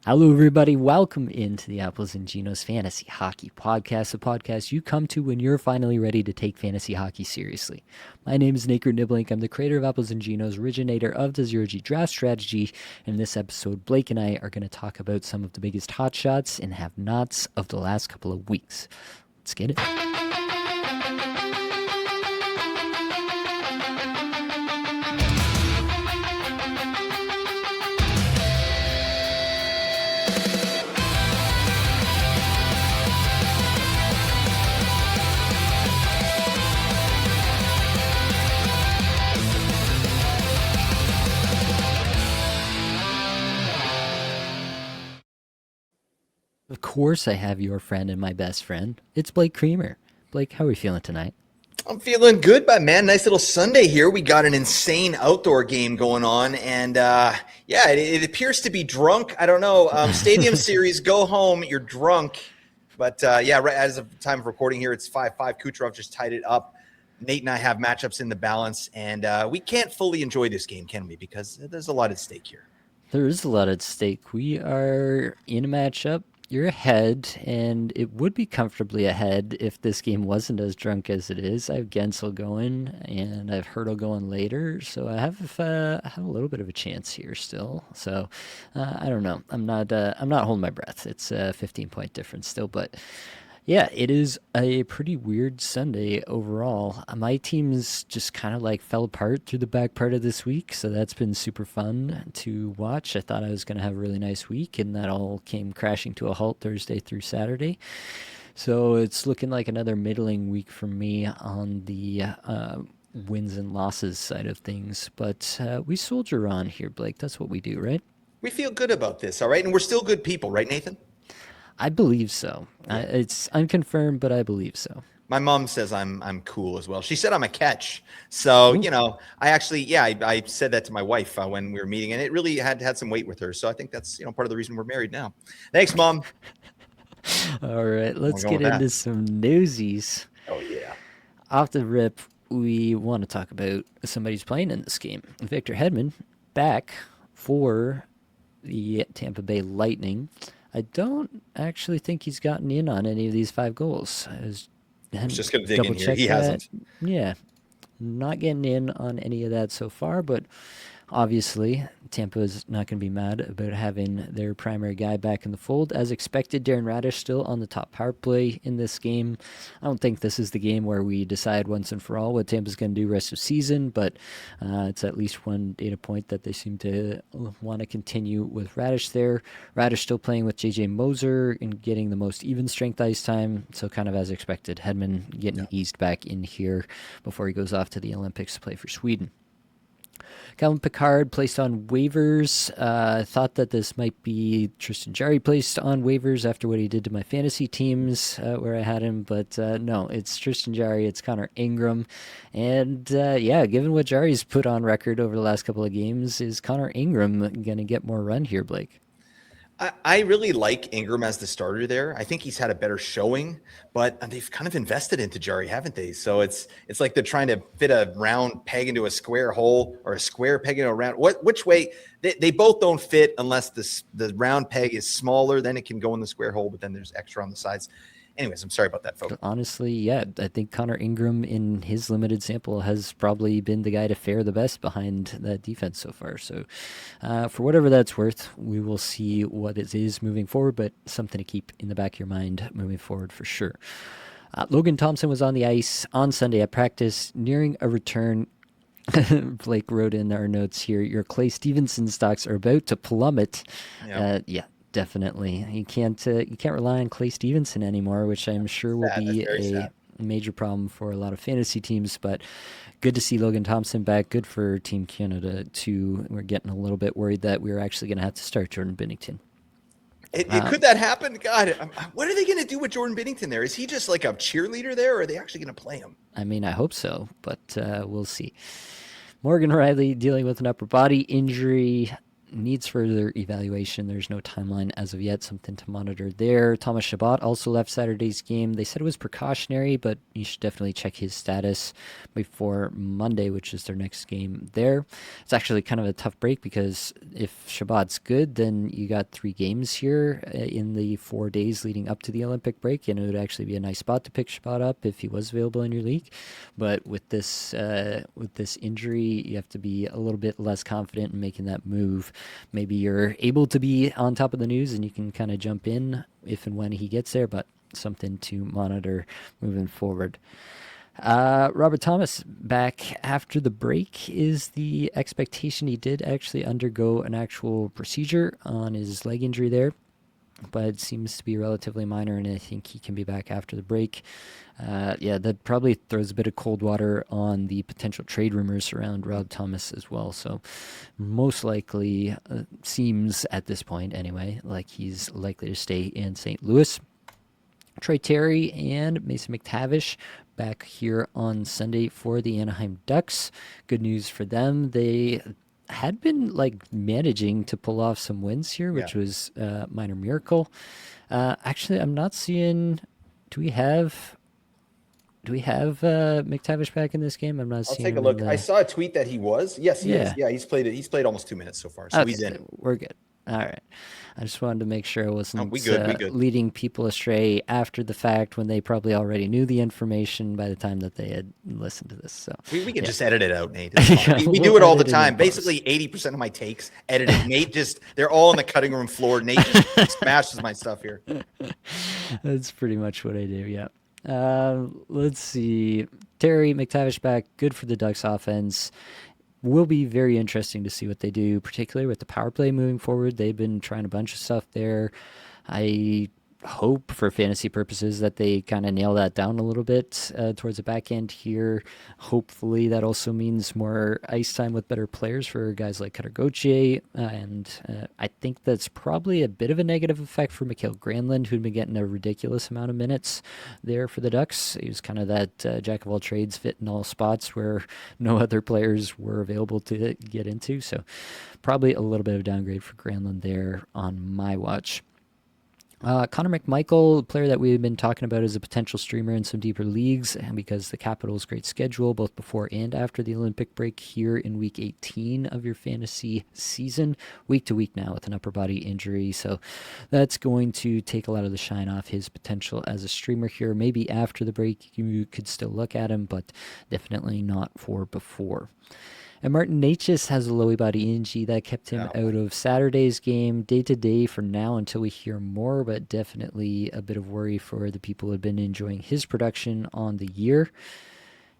Hello, everybody. Welcome into the Apples Ginos Fantasy Hockey Podcast, a podcast you come to when you're finally ready to take fantasy hockey seriously. My name is Nibbelink. I'm the creator of Apples Ginos, originator of the Zero G Draft Strategy. In this episode, Blake and I are going to talk about some of the biggest hotshots and have-nots of the last couple of weeks. Let's get it. Of course, I have your friend and my best friend. It's Blake Creamer. Blake, how are we feeling tonight? I'm feeling good, but man, nice little Sunday here. We got an insane outdoor game going on, and it appears to be drunk. I don't know. Stadium Series, go home, you're drunk. But right as of time of recording here, it's 5-5. Kucherov just tied it up. Nate and I have matchups in the balance, and we can't fully enjoy this game, can we? Because there's a lot at stake here. There is a lot at stake. We are in a matchup. You're ahead, and it would be comfortably ahead if this game wasn't as drunk as it is. I have Gensel going, and I have Hurdle going later, so I have a little bit of a chance here still. So I don't know. I'm not holding my breath. It's a 15-point difference still, but yeah, it is a pretty weird Sunday overall. My teams just kind of like fell apart through the back part of this week, so that's been super fun to watch. I thought I was going to have a really nice week, and that all came crashing to a halt Thursday through Saturday. So it's looking like another middling week for me on the wins and losses side of things. But we soldier on here, Blake. That's what we do, right? We feel good about this, all right? And we're still good people, right, Nathan? I believe so. It's unconfirmed, but I believe so. My mom says I'm cool as well. She said I'm a catch. So, Ooh. I said that to my wife when we were meeting, and it really had some weight with her. So I think that's, part of the reason we're married now. Thanks, Mom. All right, let's get into some Newsies. Oh, yeah. Off the rip, we want to talk about somebody who's playing in this game. Victor Hedman back for the Tampa Bay Lightning. I don't actually think he's gotten in on any of these 5 goals. I was just going to dig in here. He hasn't. Yeah, not getting in on any of that so far, but obviously Tampa is not going to be mad about having their primary guy back in the fold. As expected, Darren Radish still on the top power play in this game. I don't think this is the game where we decide once and for all what Tampa's going to do rest of season, but it's at least one data point that they seem to want to continue with Radish there. Radish still playing with JJ Moser and getting the most even strength ice time, so kind of as expected. Hedman getting eased back in here before he goes off to the Olympics to play for Sweden. Calvin Pickard placed on waivers. Thought that this might be Tristan Jarry placed on waivers after what he did to my fantasy teams where I had him, but no, it's Tristan Jarry, it's Connor Ingram. And given what Jarry's put on record over the last couple of games, is Connor Ingram going to get more run here, Blake? I really like Ingram as the starter there. I think he's had a better showing, but they've kind of invested into Jarry, haven't they? So it's like they're trying to fit a round peg into a square hole, or a square peg into a round. Which way? They both don't fit unless the round peg is smaller. Then it can go in the square hole, but then there's extra on the sides. Anyways, I'm sorry about that, folks. Honestly, yeah, I think Connor Ingram in his limited sample has probably been the guy to fare the best behind that defense so far. So for whatever that's worth, we will see what it is moving forward, but something to keep in the back of your mind moving forward for sure. Logan Thompson was on the ice on Sunday at practice, nearing a return. Blake wrote in our notes here, your Clay Stevenson stocks are about to plummet. Yeah. Definitely, you can't rely on Clay Stevenson anymore, which I'm sure will be a major problem for a lot of fantasy teams. But good to see Logan Thompson back. Good for Team Canada too. We're getting a little bit worried that we're actually going to have to start Jordan Binnington. Could that happen? God, what are they going to do with Jordan Binnington there? Is he just like a cheerleader there, or are they actually going to play him? I mean, I hope so, but we'll see. Morgan Riley dealing with an upper body injury. needs further evaluation. There's no timeline as of yet, something to monitor there. Thomas Chabot also left Saturday's game. They said it was precautionary, but you should definitely check his status before Monday, which is their next game there. It's actually kind of a tough break because if Chabot's good, then you got 3 games here in the 4 days leading up to the Olympic break, and it would actually be a nice spot to pick Chabot up if he was available in your league. But with this injury, you have to be a little bit less confident in making that move. Maybe you're able to be on top of the news and you can kind of jump in if and when he gets there, but something to monitor moving forward. Robert Thomas back after the break is the expectation. He did actually undergo an actual procedure on his leg injury there, but it seems to be relatively minor, and I think he can be back after the break. That probably throws a bit of cold water on the potential trade rumors around Rob Thomas as well. So most likely, seems at this point anyway, like he's likely to stay in St. Louis. Troy Terry and Mason McTavish back here on Sunday for the Anaheim Ducks. Good news for them. They had been managing to pull off some wins here, which was a minor miracle. Actually, I'm not seeing. Do we have McTavish back in this game? I'm not I'll seeing. take a look. I saw a tweet that he was. Yes, he is. Yeah, he's played it. He's played almost 2 minutes so far, so okay, he's in. We're good. All right. I just wanted to make sure I wasn't we good. leading people astray after the fact when they probably already knew the information by the time that they had listened to this. So we can just edit it out, Nate. We we'll do it all the edit it in time. post. Basically, 80% of my takes edited. Nate they're all on the cutting room floor. Nate just smashes my stuff here. That's pretty much what I do, yeah. Let's see. Terry McTavish back, good for the Ducks offense. Will be very interesting to see what they do, particularly with the power play moving forward. They've been trying a bunch of stuff there. I hope for fantasy purposes that they kind of nail that down a little bit towards the back end here. Hopefully that also means more ice time with better players for guys like Cutter Gauthier, and I think that's probably a bit of a negative effect for Mikael Granlund, who'd been getting a ridiculous amount of minutes there for the Ducks. He was kind of that jack of all trades, fit in all spots where no other players were available to get into, so probably a little bit of downgrade for Granlund there on my watch. Connor McMichael, a player that we've been talking about as a potential streamer in some deeper leagues, and because the Capitals' great schedule, both before and after the Olympic break here in Week 18 of your fantasy season, week to week now with an upper body injury. So that's going to take a lot of the shine off his potential as a streamer here. Maybe after the break you could still look at him, but definitely not for before. And Martin Necas has a lower body injury that kept him out of Saturday's game day-to-day for now until we hear more, but definitely a bit of worry for the people who have been enjoying his production on the year.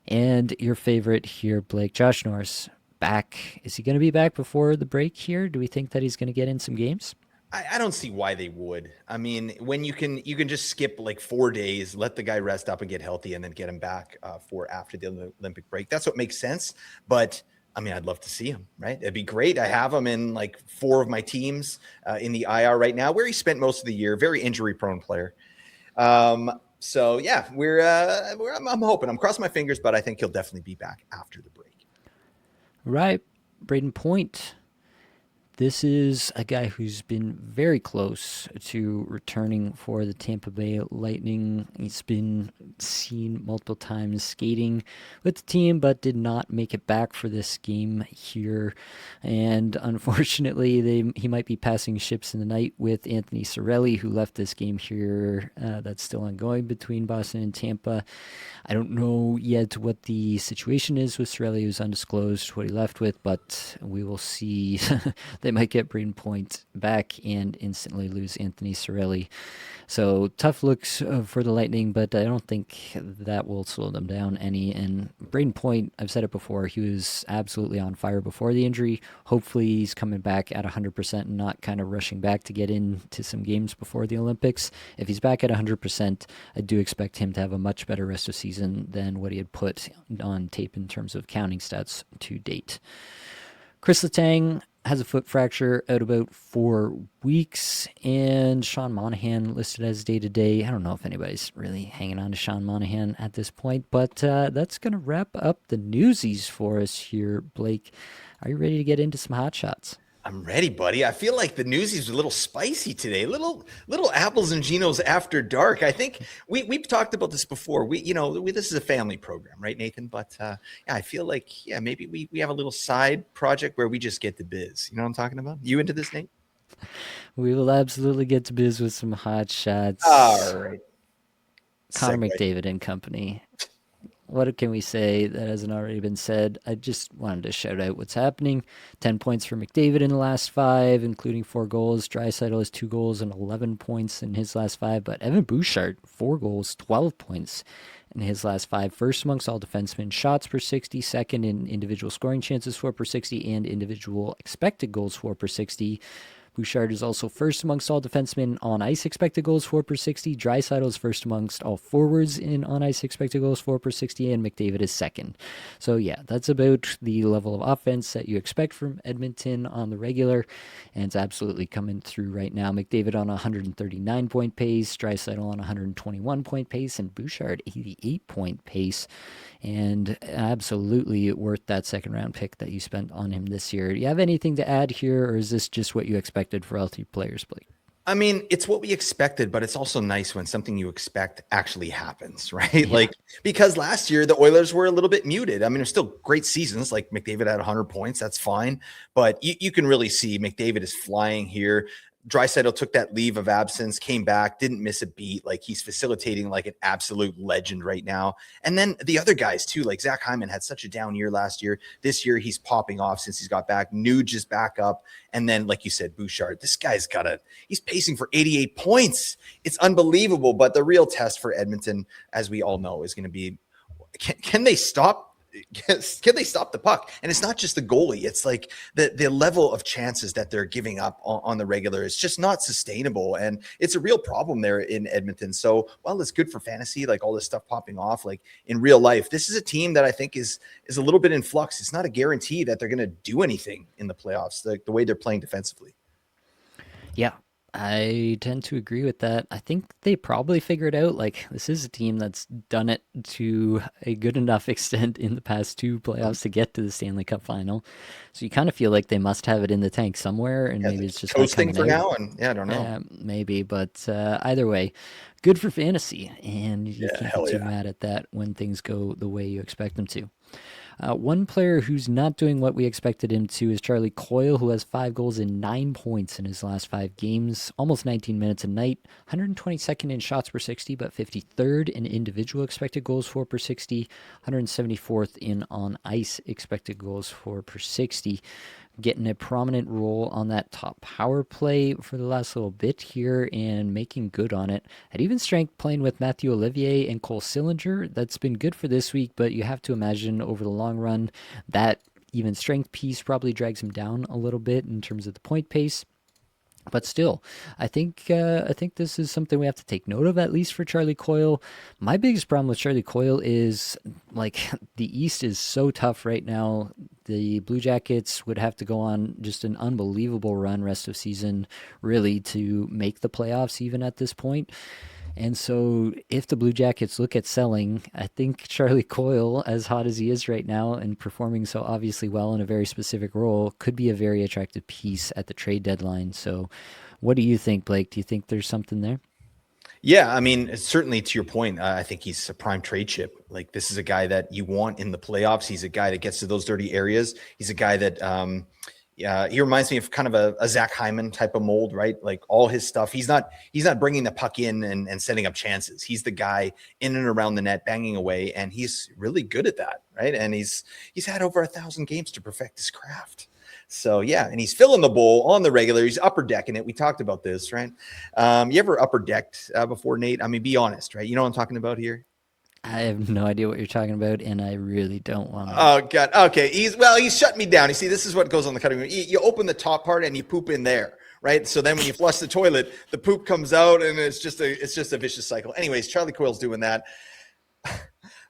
And your favorite here, Blake, Josh Norris, back. Is he going to be back before the break here? Do we think that he's going to get in some games? I don't see why they would. I mean, when you can just skip 4 days, let the guy rest up and get healthy, and then get him back for after the Olympic break. That's what makes sense. But I mean, I'd love to see him, right? It'd be great. I have him in 4 of my teams in the IR right now, where he spent most of the year. Very injury-prone player. So yeah, I'm hoping. I'm crossing my fingers, but I think he'll definitely be back after the break. Right, Braden Point. This is a guy who's been very close to returning for the Tampa Bay Lightning. He's been seen multiple times skating with the team, but did not make it back for this game here. And unfortunately, he might be passing ships in the night with Anthony Cirelli, who left this game here. That's still ongoing between Boston and Tampa. I don't know yet what the situation is with Cirelli. It was undisclosed what he left with, but we will see. They might get Braden Point back and instantly lose Anthony Cirelli. So tough looks for the Lightning, but I don't think that will slow them down any. And Braden Point, I've said it before, he was absolutely on fire before the injury. Hopefully he's coming back at 100% and not kind of rushing back to get into some games before the Olympics. If he's back at 100%, I do expect him to have a much better rest of season than what he had put on tape in terms of counting stats to date. Chris Letang has a foot fracture, out about 4 weeks, and Sean Monahan listed as day-to-day. I don't know if anybody's really hanging on to Sean Monahan at this point, but that's going to wrap up the Newsies for us here, Blake. Are you ready to get into some hot shots? I'm ready, buddy. I feel like the Newsies are a little spicy today. Little Apples and Ginos after dark. I think we've talked about this before. This is a family program, right, Nathan? But yeah, I feel like maybe we have a little side project where we just get the biz. You know what I'm talking about? You into this, Nate? We will absolutely get to biz with some hot All shots. right. Connor Segue. McDavid and company. What can we say that hasn't already been said? I just wanted to shout out what's happening. 10 points for McDavid in the last 5, including 4 goals. Draisaitl has 2 goals and 11 points in his last 5. But Evan Bouchard, 4 goals, 12 points in his last 5. First amongst all defensemen, shots per 60. Second in individual scoring chances, 4 per 60. And individual expected goals, 4 per 60. Bouchard is also first amongst all defensemen on ice expected goals, 4 per 60. Draisaitl is first amongst all forwards in on ice expected goals, 4 per 60, and McDavid is second. So yeah, that's about the level of offense that you expect from Edmonton on the regular, and it's absolutely coming through right now. McDavid on a 139 point pace, Draisaitl on a 121 point pace, and Bouchard 88 point pace. And absolutely worth that second round pick that you spent on him this year. Do you have anything to add here, or is this just what you expected for LT players, Blake? I mean, it's what we expected, but it's also nice when something you expect actually happens, right? Yeah. Like, because last year the Oilers were a little bit muted. I mean, there's still great seasons. Like McDavid had 100 points, that's fine. But you can really see McDavid is flying here. Draisaitl took that leave of absence, came back, didn't miss a beat. Like he's facilitating like an absolute legend right now. And then the other guys too, like Zach Hyman had such a down year last year. This year he's popping off since he's got back. Nuge is back up. And then, like you said, Bouchard, this guy's he's pacing for 88 points. It's unbelievable. But the real test for Edmonton, as we all know, is going to be, can they stop? Can they stop the puck? And it's not just the goalie. It's like the level of chances that they're giving up on the regular is just not sustainable. And it's a real problem there in Edmonton. So while it's good for fantasy, like all this stuff popping off, like in real life, this is a team that I think is a little bit in flux. It's not a guarantee that they're going to do anything in the playoffs, like the way they're playing defensively. Yeah, I tend to agree with that. I think they probably figured out like this is a team that's done it to a good enough extent in the past 2 playoffs to get to the Stanley Cup final. So you kind of feel like they must have it in the tank somewhere, and Yeah, maybe it's just not coasting coming for out. now. And yeah, I don't know. Maybe, but either way, good for fantasy, and you Yeah, can't hell be too yeah. mad at that when things go the way you expect them to. One player who's not doing what we expected him to is Charlie Coyle, who has 5 goals and 9 points in his last 5 games, almost 19 minutes a night, 122nd in shots per 60, but 53rd in individual expected goals for per 60, 174th in on ice expected goals for per 60. Getting a prominent role on that top power play for the last little bit here and making good on it. At even strength, playing with Matthew Olivier and Cole Sillinger, that's been good for this week, but you have to imagine over the long run that even strength piece probably drags him down a little bit in terms of the point pace. But still, I think this is something we have to take note of, at least for Charlie Coyle. My biggest problem with Charlie Coyle is like the East is so tough right now. The Blue Jackets would have to go on just an unbelievable run rest of season, really, to make the playoffs even at this point. And so, if the Blue Jackets look at selling, I think Charlie Coyle, as hot as he is right now and performing so obviously well in a very specific role, could be a very attractive piece at the trade deadline. So, what do you think, Blake? Do you think there's something there? Yeah, I mean, certainly to your point, I think he's a prime trade chip. Like this is a guy that you want in the playoffs. He's a guy that gets to those dirty areas. He's a guy that, yeah, he reminds me of kind of a Zach Hyman type of mold, right? Like all his stuff. He's not bringing the puck in and setting up chances. He's the guy in and around the net, banging away, and he's really good at that, right? And he's had over 1,000 games to perfect his craft. So yeah, and he's filling the bowl on the regular. He's upper decking it. We talked about this, right? You ever upper decked before, Nate? I mean, be honest, right? You know what I'm talking about here. I have no idea what you're talking about, and I really don't want to. Oh God. Okay. He's shut me down. You see, this is what goes on the cutting room. You open the top part and you poop in there, right? So then when you flush the toilet, the poop comes out, and it's just a vicious cycle. Anyways, Charlie Coyle's doing that.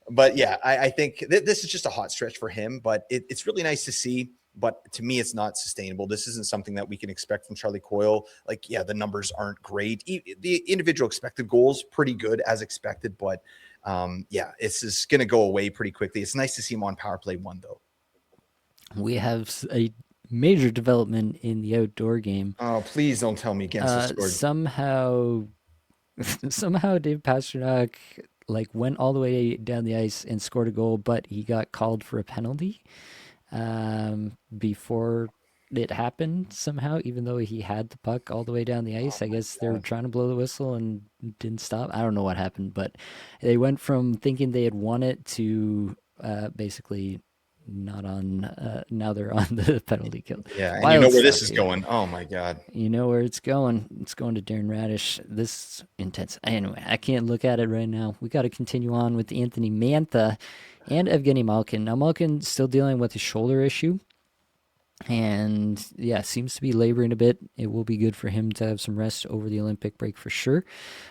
But yeah, I think this is just a hot stretch for him. But it's really nice to see. But to me, it's not sustainable. This isn't something that we can expect from Charlie Coyle. Like, yeah, the numbers aren't great. The individual expected goals, pretty good as expected. But yeah, it's just going to go away pretty quickly. It's nice to see him on power play 1, though. We have a major development in the outdoor game. Oh, please don't tell me Gensel scored. Somehow, somehow Dave Pasternak like went all the way down the ice and scored a goal, but he got called for a penalty before it happened somehow, even though he had the puck all the way down the Oh ice. I my guess they were God. trying to blow the whistle and didn't stop. I don't know what happened, but they went from thinking they had won it to basically not on. Now they're on the penalty kill. Yeah, and you know Wild where this stuff is here. going. Oh my God. You know where it's going. It's going to Darren Radish. This intense. Anyway, I can't look at it right now. We got to continue on with Anthony Mantha and Evgeny Malkin. Now, Malkin's still dealing with a shoulder issue. And yeah, seems to be laboring a bit. It will be good for him to have some rest over the Olympic break for sure.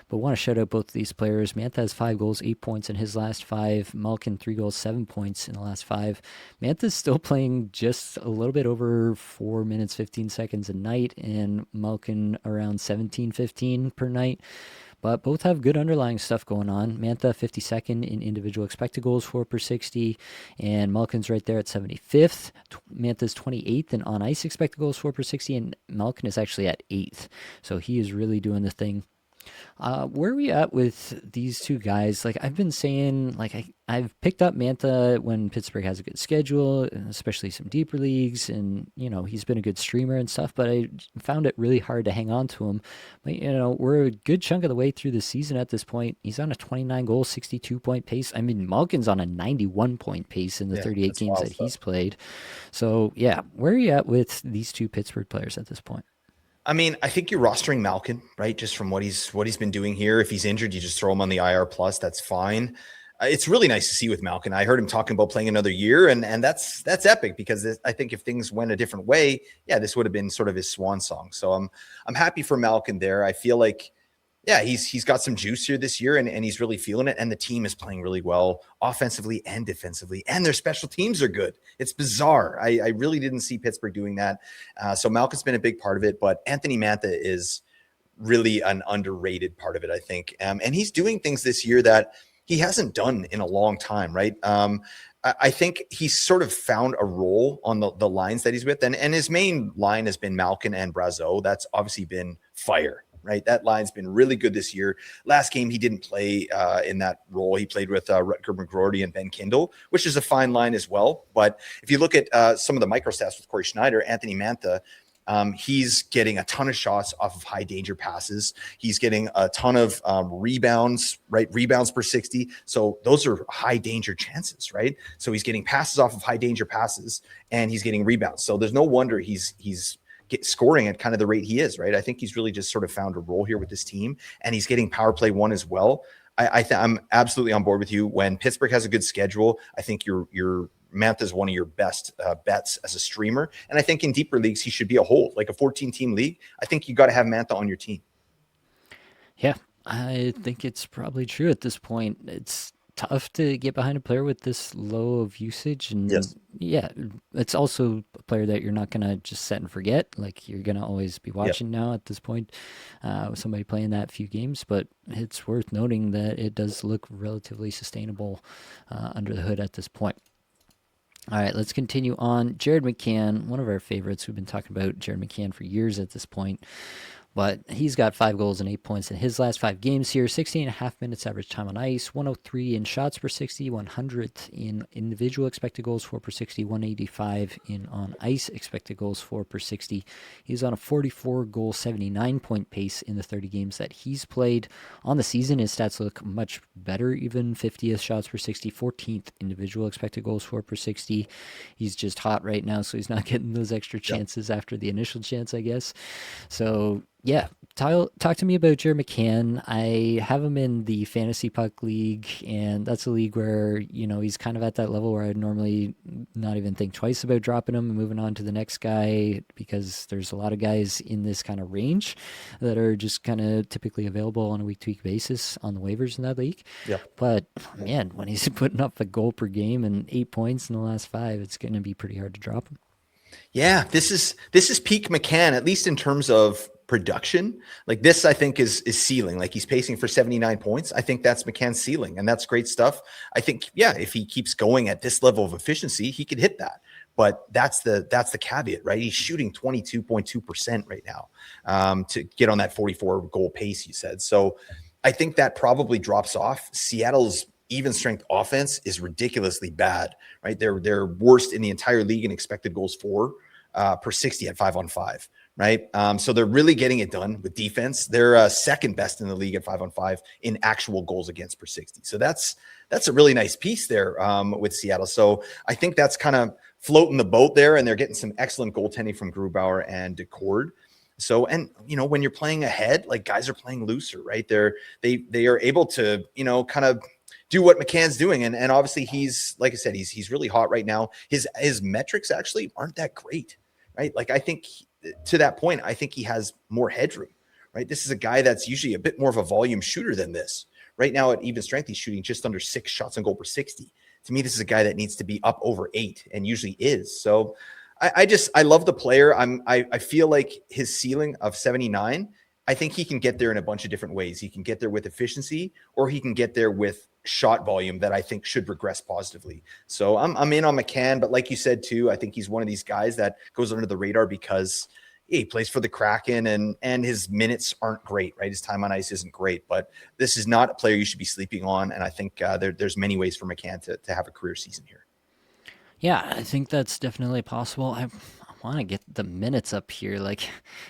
But want to shout out both of these players. Mantha has 5 goals, 8 points in his last 5. Malkin 3 goals, 7 points in the last 5. Mantha's still playing just a little bit over 4 minutes 15 seconds a night, and Malkin around 17-15 per night. But both have good underlying stuff going on. Mantha 52nd in individual expected goals for per 60, and Malkin's right there at 75th. Mantha's 28th in on ice expected goals for per 60, and Malkin is actually at 8th. So he is really doing the thing. Where are we at with these two guys? Like I've been saying, like I've picked up Mantha when Pittsburgh has a good schedule, especially some deeper leagues, and he's been a good streamer and stuff. But I found it really hard to hang on to him. But we're a good chunk of the way through the season at this point. He's on a 29 goal, 62 point pace. I mean, Malkin's on a 91 point pace in the Yeah, 38 that's games wild that stuff. he's played. So yeah, where are you at with these two Pittsburgh players at this point? I mean, I think you're rostering Malkin, right? Just from what he's been doing here. If he's injured, you just throw him on the IR plus. That's fine. It's really nice to see with Malkin. I heard him talking about playing another year, and that's epic because I think if things went a different way, yeah, this would have been sort of his swan song. So I'm happy for Malkin there. I feel like yeah, he's got some juice here this year, and he's really feeling it. And the team is playing really well, offensively and defensively, and their special teams are good. It's bizarre. I really didn't see Pittsburgh doing that. So Malcolm's been a big part of it, but Anthony Mantha is really an underrated part of it, I think. And he's doing things this year that he hasn't done in a long time, right? I think he's sort of found a role on the lines that he's with. And his main line has been Malkin and Brazeau. That's obviously been fire, right? That line's been really good this year. Last game, he didn't play in that role. He played with Rutger McGroarty and Ben Kindle, which is a fine line as well. But if you look at some of the microstats with Corey Schneider, Anthony Mantha, he's getting a ton of shots off of high danger passes. He's getting a ton of rebounds, right? Rebounds per 60. So those are high danger chances, right? So he's getting passes off of high danger passes and he's getting rebounds. So there's no wonder he's scoring at kind of the rate he is, right? I think he's really just sort of found a role here with this team, and he's getting power play one as well. I'm absolutely on board with you. When Pittsburgh has a good schedule, I think your Mantha is one of your best bets as a streamer. And I think in deeper leagues, he should be a hold, like a 14-team league. I think you got to have Mantha on your team. Yeah, I think it's probably true at this point. It's tough to get behind a player with this low of usage, and Yes. yeah, it's also a player that you're not gonna just set and forget. Like you're gonna always be Yep. watching now at this point, with somebody playing that few games. But it's worth noting that it does look relatively sustainable under the hood at this point. All right, let's continue on. Jared McCann, one of our favorites. We've been talking about Jared McCann for years at this point. But he's got 5 goals and 8 points in his last 5 games here. 16 and a half minutes average time on ice, 103 in shots per 60, 100th in individual expected goals for per 60, 185 in on ice expected goals for per 60. He's on a 44 goal, 79 point pace in the 30 games that he's played. On the season, his stats look much better, even 50th shots per 60, 14th individual expected goals for per 60. He's just hot right now, so he's not getting those extra Yep. chances after the initial chance, I guess. So yeah, talk to me about Jared McCann. I have him in the fantasy puck league, and that's a league where he's kind of at that level where I'd normally not even think twice about dropping him and moving on to the next guy, because there's a lot of guys in this kind of range that are just kind of typically available on a week-to-week basis on the waivers in that league. Yep. But man, when he's putting up a goal per game and 8 points in the last 5, it's going to be pretty hard to drop him. Yeah, this is peak McCann, at least in terms of production. Like this, I think is ceiling. Like he's pacing for 79 points. I think that's McCann's ceiling, and that's great stuff. I think, yeah, if he keeps going at this level of efficiency, he could hit that. But that's the caveat, right? He's shooting 22.2% right now to get on that 44 goal pace, you said. So I think that probably drops off. Seattle's even strength offense is ridiculously bad, right? They're worst in the entire league in expected goals for per 60 at 5-on-5, right? So they're really getting it done with defense. They're second best in the league at 5-on-5 in actual goals against per 60. So that's a really nice piece there with Seattle. So I think that's kind of floating the boat there, and they're getting some excellent goaltending from Grubauer and Decord. So, and when you're playing ahead, like guys are playing looser, right? They are able to, kind of do what McCann's doing. And obviously he's, like I said, he's really hot right now. His metrics actually aren't that great, right? Like I think to that point, I think he has more headroom, right? This is a guy that's usually a bit more of a volume shooter than this. Right now at even strength, he's shooting just under 6 shots on goal per 60. To me, this is a guy that needs to be up over 8 and usually is. So I love the player. I feel like his ceiling of 79, I think he can get there in a bunch of different ways. He can get there with efficiency, or he can get there with shot volume that I think should regress positively. So I'm in on McCann, but like you said too, I think he's one of these guys that goes under the radar because he plays for the Kraken and his minutes aren't great, right? His time on ice isn't great, but this is not a player you should be sleeping on. And I think there's many ways for McCann to have a career season here. Yeah, I think that's definitely possible. I want to get the minutes up here. Like,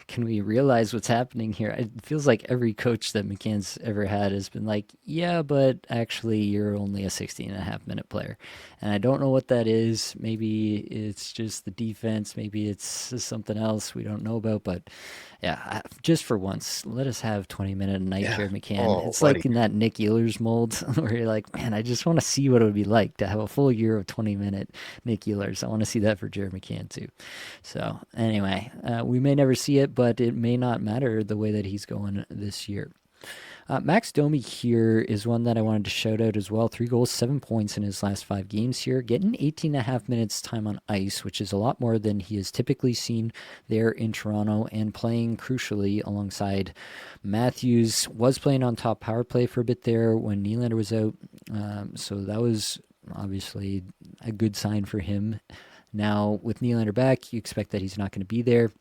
can we realize what's happening here? It feels like every coach that McCann's ever had has been like, yeah, but actually you're only a 16 and a half minute player. And I don't know what that is. Maybe it's just the defense. Maybe it's something else we don't know about. But yeah, just for once, let us have 20-minute a night, Yeah. Jared McCann. Oh, It's buddy. like in that Nick Ehlers mold where you're like, man, I just want to see what it would be like to have a full year of 20-minute Nick Ehlers. I want to see that for Jared McCann too. So anyway, we may never see it, but it may not matter the way that he's going this year. Max Domi here is one that I wanted to shout out as well. 3 goals, 7 points in his last 5 games here, getting 18 and a half minutes time on ice, which is a lot more than he has typically seen there in Toronto, and playing crucially alongside Matthews. Was playing on top power play for a bit there when Nylander was out, so that was obviously a good sign for him. Now, with Nylander back, you expect that he's not going to be there,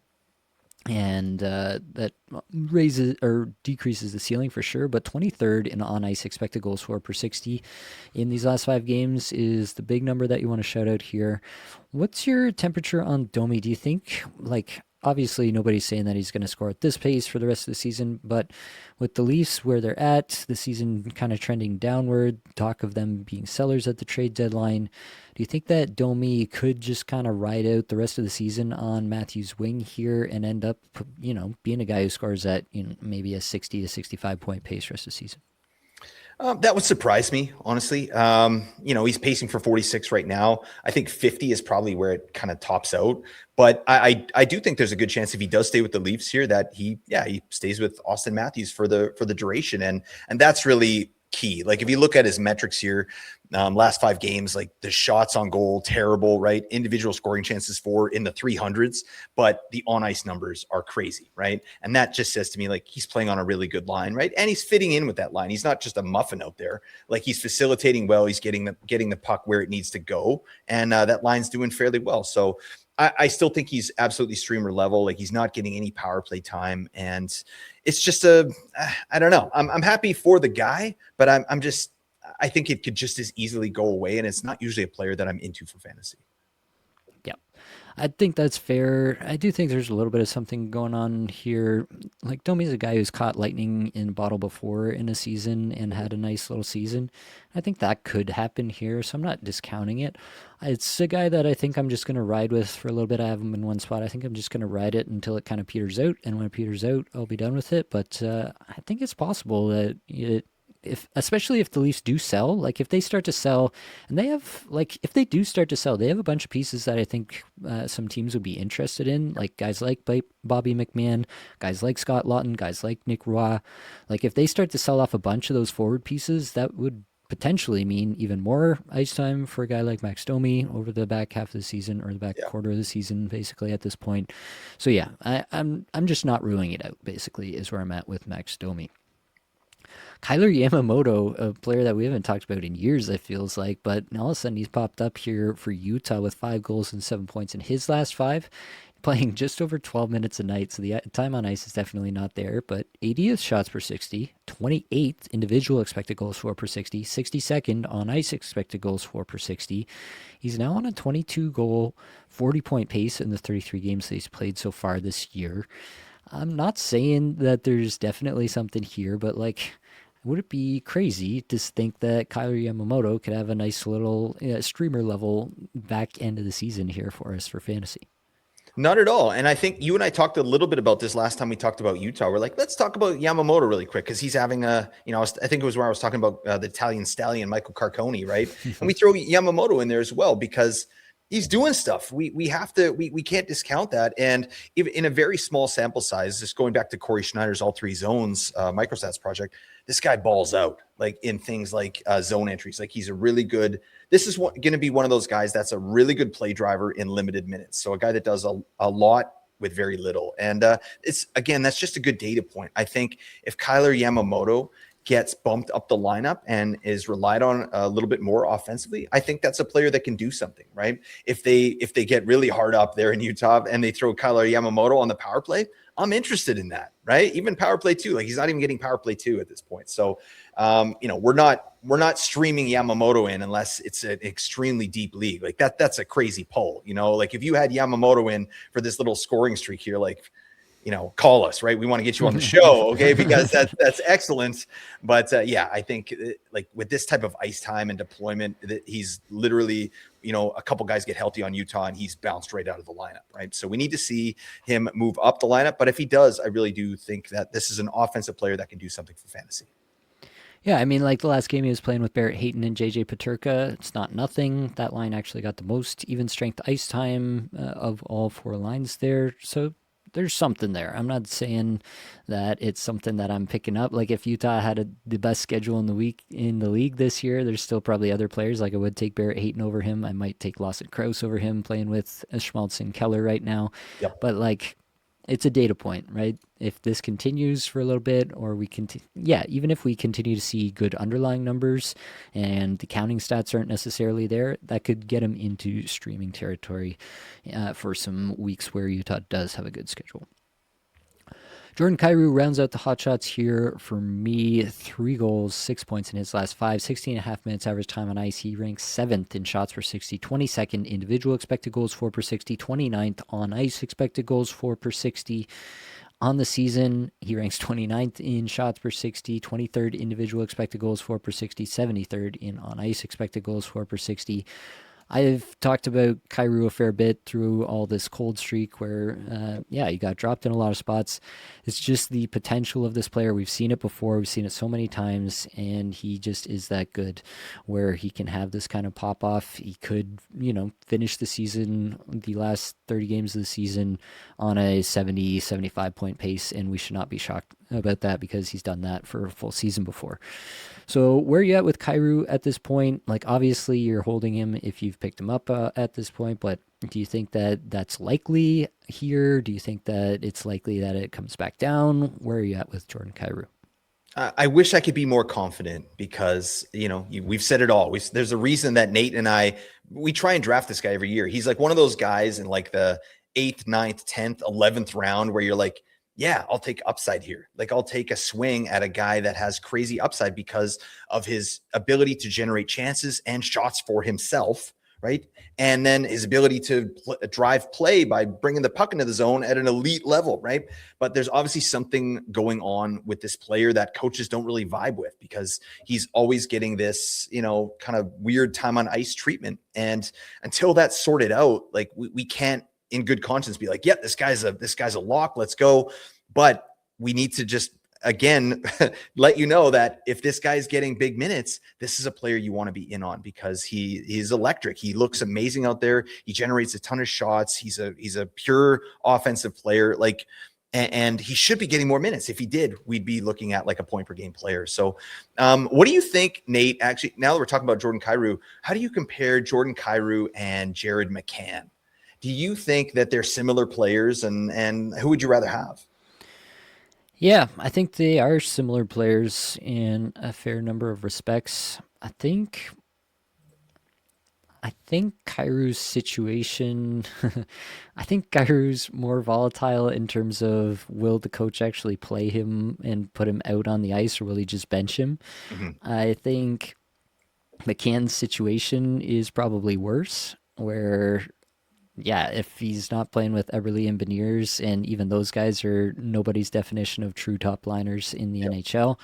and that raises or decreases the ceiling for sure. But 23rd in on ice expected goals for per 60 in these last 5 games is the big number that you want to shout out here. What's your temperature on Domi? Do you think, like, obviously nobody's saying that he's going to score at this pace for the rest of the season, but with the Leafs where they're at, the season kind of trending downward, talk of them being sellers at the trade deadline, do you think that Domi could just kind of ride out the rest of the season on Matthews' wing here and end up, being a guy who scores at maybe a 60 to 65 point pace rest of the season? That would surprise me, honestly. He's pacing for 46 right now. I think 50 is probably where it kind of tops out. But I do think there's a good chance if he does stay with the Leafs here that he stays with Austin Matthews for the duration, and that's really key. Like if you look at his metrics here, last 5 games, like the shots on goal, terrible, right? Individual scoring chances for in the 300s, but the on ice numbers are crazy, right? And that just says to me, like he's playing on a really good line, right? And he's fitting in with that line. He's not just a muffin out there. Like he's facilitating well. He's getting the puck where it needs to go, and that line's doing fairly well. So I still think he's absolutely streamer level. Like he's not getting any power play time, and it's just I don't know. I'm happy for the guy, but I think it could just as easily go away, and it's not usually a player that I'm into for fantasy. Yeah, I think that's fair. I do think there's a little bit of something going on here. Like Domi's a guy who's caught lightning in a bottle before in a season and had a nice little season. I think that could happen here, so I'm not discounting it. It's a guy that I think I'm just going to ride with for a little bit. I have him in one spot. I think I'm just going to ride it until it kind of peters out, and when it peters out, I'll be done with it. But I think it's possible that especially if the Leafs do sell, like if they start to sell, and they have, like, if they do start to sell, they have a bunch of pieces that I think some teams would be interested in, like guys like Bobby McMahon, guys like Scott Lawton, guys like Nick Roy. Like if they start to sell off a bunch of those forward pieces, that would potentially mean even more ice time for a guy like Max Domi over the back half of the season, or the back quarter of the season, basically at this point. So yeah, I'm just not ruling it out. Basically, is where I'm at with Max Domi. Kyler Yamamoto, a player that we haven't talked about in years, it feels like, but all of a sudden he's popped up here for Utah with 5 goals and 7 points in his last five, playing just over 12 minutes a night. So the time on ice is definitely not there, but 80th shots per 60, 28th individual expected goals for per 60, 62nd on ice expected goals for per 60. He's now on a 22 goal, 40-point pace in the 33 games that he's played so far this year. I'm not saying that there's definitely something here, but like, would it be crazy to think that Kyler Yamamoto could have a nice little streamer level back end of the season here for us for fantasy? Not at all. And I think you and I talked a little bit about this last time we talked about Utah. We're like, let's talk about Yamamoto really quick because he's having I think it was where I was talking about the Italian stallion, Michael Carconi, right? And we throw Yamamoto in there as well because he's doing stuff. We have to, we can't discount that. And in a very small sample size, just going back to Corey Schneider's All Three Zones microstats project, this guy balls out like in things like zone entries. Like he's a really good, this is going to be one of those guys that's a really good play driver in limited minutes. So a guy that does a lot with very little. And it's, again, that's just a good data point. I think if Kyler Yamamoto gets bumped up the lineup and is relied on a little bit more offensively, I think that's a player that can do something, right? If they get really hard up there in Utah and they throw Kyler Yamamoto on the power play, I'm interested in that, right? Even power play 2, like he's not even getting power play 2 at this point. So, we're not streaming Yamamoto in unless it's an extremely deep league. Like that's a crazy pull, like if you had Yamamoto in for this little scoring streak here, like, call us, right? We want to get you on the show, okay? Because that's excellent. But yeah, I think like with this type of ice time and deployment, he's literally, a couple guys get healthy on Utah and he's bounced right out of the lineup, right? So we need to see him move up the lineup. But if he does, I really do think that this is an offensive player that can do something for fantasy. Yeah, I mean, like the last game he was playing with Barrett Hayton and JJ Paterka, it's not nothing. That line actually got the most even strength ice time of all 4 lines there. So there's something there. I'm not saying that it's something that I'm picking up. Like if Utah had the best schedule in the league this year, there's still probably other players. Like I would take Barrett Hayton over him. I might take Lawson Krause over him playing with Schmaltz and Keller right now. Yep. But like it's a data point, right? If this continues for a little bit, or even if we continue to see good underlying numbers and the counting stats aren't necessarily there, that could get him into streaming territory for some weeks where Utah does have a good schedule. Jordan Kyrou rounds out the hot shots here for me. 3 goals, 6 points in his last 5, 16 and a half minutes average time on ice. He ranks 7th in shots per 60, 22nd individual expected goals for per 60, 29th on ice expected goals for per 60. On the season, he ranks 29th in shots per 60, 23rd individual expected goals for per 60, 73rd in on ice expected goals for per 60. I've talked about Kyrou a fair bit through all this cold streak where, he got dropped in a lot of spots. It's just the potential of this player. We've seen it before. We've seen it so many times, and he just is that good where he can have this kind of pop off. He could, finish the season, the last 30 games of the season on a 70, 75 point pace, and we should not be shocked about that because he's done that for a full season before. So where are you at with Kyrou at this point? Like obviously you're holding him if you've picked him up at this point, but do you think that that's likely here? Do you think that it's likely that it comes back down? Where are you at with Jordan Kyrou? I wish I could be more confident because, we've said it all. There's a reason that Nate and we try and draft this guy every year. He's like one of those guys in like the 8th, 9th, 10th, 11th round where you're like, yeah, I'll take upside here. Like I'll take a swing at a guy that has crazy upside because of his ability to generate chances and shots for himself, right? And then his ability to drive play by bringing the puck into the zone at an elite level, right? But there's obviously something going on with this player that coaches don't really vibe with because he's always getting this, kind of weird time on ice treatment. And until that's sorted out, like we can't in good conscience be like, yeah, this guy's a lock. Let's go. But we need to just, again, let you know that if this guy's getting big minutes, this is a player you want to be in on because he's electric. He looks amazing out there. He generates a ton of shots. He's a pure offensive player. Like, and he should be getting more minutes. If he did, we'd be looking at like a point per game player. So what do you think, Nate, actually, now that we're talking about Jordan Kyrou, how do you compare Jordan Kyrou and Jared McCann? Do you think that they're similar players and who would you rather have? Yeah, I think they are similar players in a fair number of respects. I think Kairu's situation, I think Kairu's more volatile in terms of will the coach actually play him and put him out on the ice, or will he just bench him? Mhm. I think McCann's situation is probably worse, where, yeah, if he's not playing with Eberle and Beniers, and even those guys are nobody's definition of true top liners in the Yep. NHL.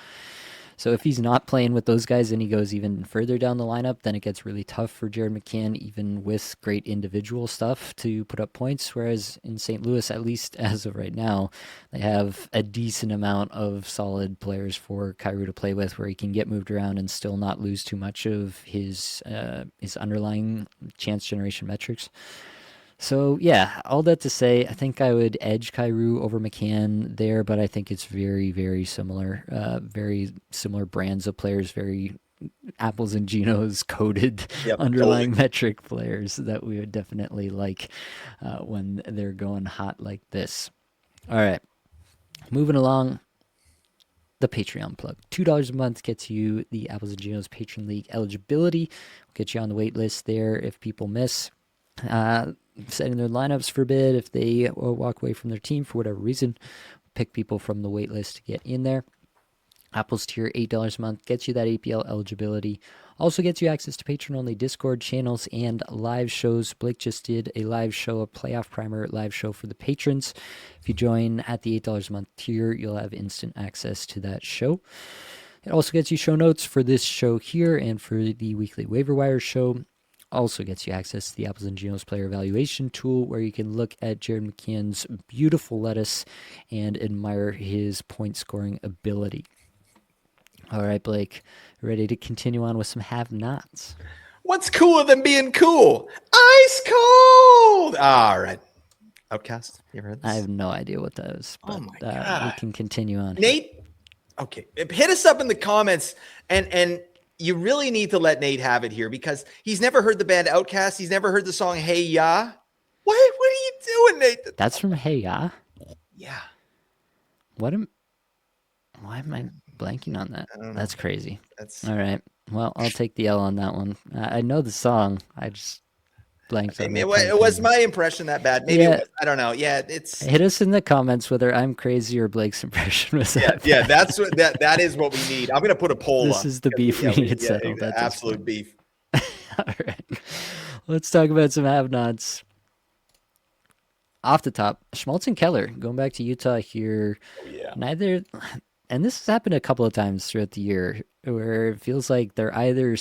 So if he's not playing with those guys and he goes even further down the lineup, then it gets really tough for Jared McCann, even with great individual stuff, to put up points. Whereas in St. Louis, at least as of right now, they have a decent amount of solid players for Kyrou to play with, where he can get moved around and still not lose too much of his underlying chance generation metrics. So yeah, all that to say, I think I would edge Kairu over McCann there, but I think it's very, very similar. Very similar brands of players, very Apples and Ginos coded Yep. Totally. underlying metric players that we would definitely like when they're going hot like this. All right, moving along. The Patreon plug. $2 a month gets you the Apples and Ginos Patron League eligibility. We'll get you on the wait list there if people miss setting their lineups for a bit. If they walk away from their team for whatever reason, pick people from the wait list to get in there. Apple's tier, $8 a month, gets you that APL eligibility. Also gets you access to patron-only Discord channels and live shows. Blake just did a live show, a playoff primer live show for the patrons. If you join at the $8 a month tier, you'll have instant access to that show. It also gets you show notes for this show here and for the weekly Waiver Wire show. Also gets you access to the Apples and Ginos player evaluation tool, where you can look at Jared McCann's beautiful lettuce and admire his point scoring ability. All right, Blake, ready to continue on with some have-nots? What's cooler than being cool? Ice cold. All right. Outcast. You ever heard this? I have no idea what that is, but Oh my God. we can continue on. Nate. Okay. Hit us up in the comments, and you really need to let Nate have it here, because he's never heard the band Outcast. He's never heard the song Hey Ya. What are you doing, Nate? That's from Hey Ya. Yeah. Why am I blanking on that? I don't know. That's crazy. That's All right. Well, I'll take the L on that one. I know the song. I just blanked on it, that. it was my impression that bad. Maybe Yeah. it was. I don't know. Yeah, it's Hit us in the comments whether I'm crazy or Blake's impression was that. yeah. That's what that is what we need. I'm gonna put a poll. This up, is the beef we need settled. absolute beef. All right. Let's talk about some have-nots. Off the top, Schmaltz and Keller, going back to Utah here. Oh, yeah. Neither, and this has happened a couple of times throughout the year, where it feels like they're either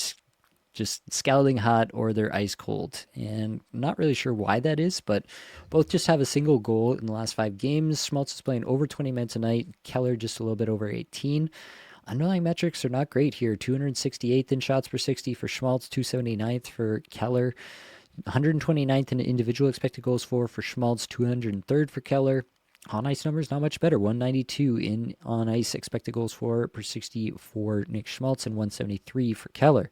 just scalding hot or they're ice cold. And not really sure why that is, but both just have a single goal in the last 5 games. Schmaltz is playing over 20 minutes a night. Keller just a little bit over 18. Underlying metrics are not great here. 268th in shots per 60 for Schmaltz, 279th for Keller. 129th in individual expected goals for Schmaltz, 203rd for Keller. On ice numbers, not much better. 192 in on ice expected goals for per 60 for Nick Schmaltz and 173 for Keller.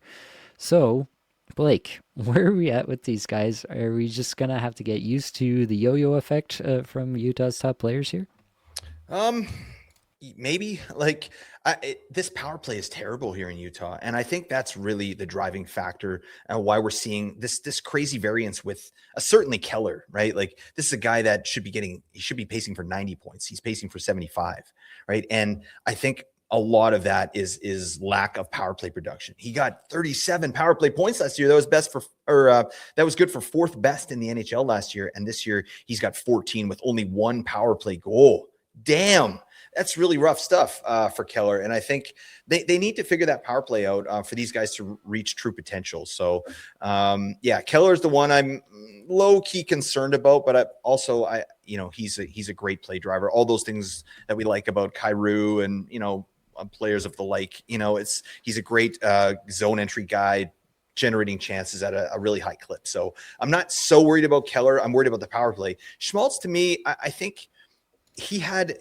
So, Blake, where are we at with these guys? Are we just going to have to get used to the yo-yo effect from Utah's top players here? Maybe this power play is terrible here in Utah, and I think that's really the driving factor why we're seeing this crazy variance with certainly Keller, right? Like, this is a guy that should be pacing for 90 points. He's pacing for 75, right? And I think a lot of that is lack of power play production. He got 37 power play points last year. That was that was good for 4th best in the NHL last year, and this year he's got 14 with only 1 power play goal. Damn. That's really rough stuff for Keller. And I think they need to figure that power play out for these guys to reach true potential. So, Keller is the one I'm low key concerned about, but he's a great play driver. All those things that we like about Kyrou and, players of the like, he's a great zone entry guy, generating chances at a really high clip. So I'm not so worried about Keller. I'm worried about the power play. Schmaltz, to me, I think he had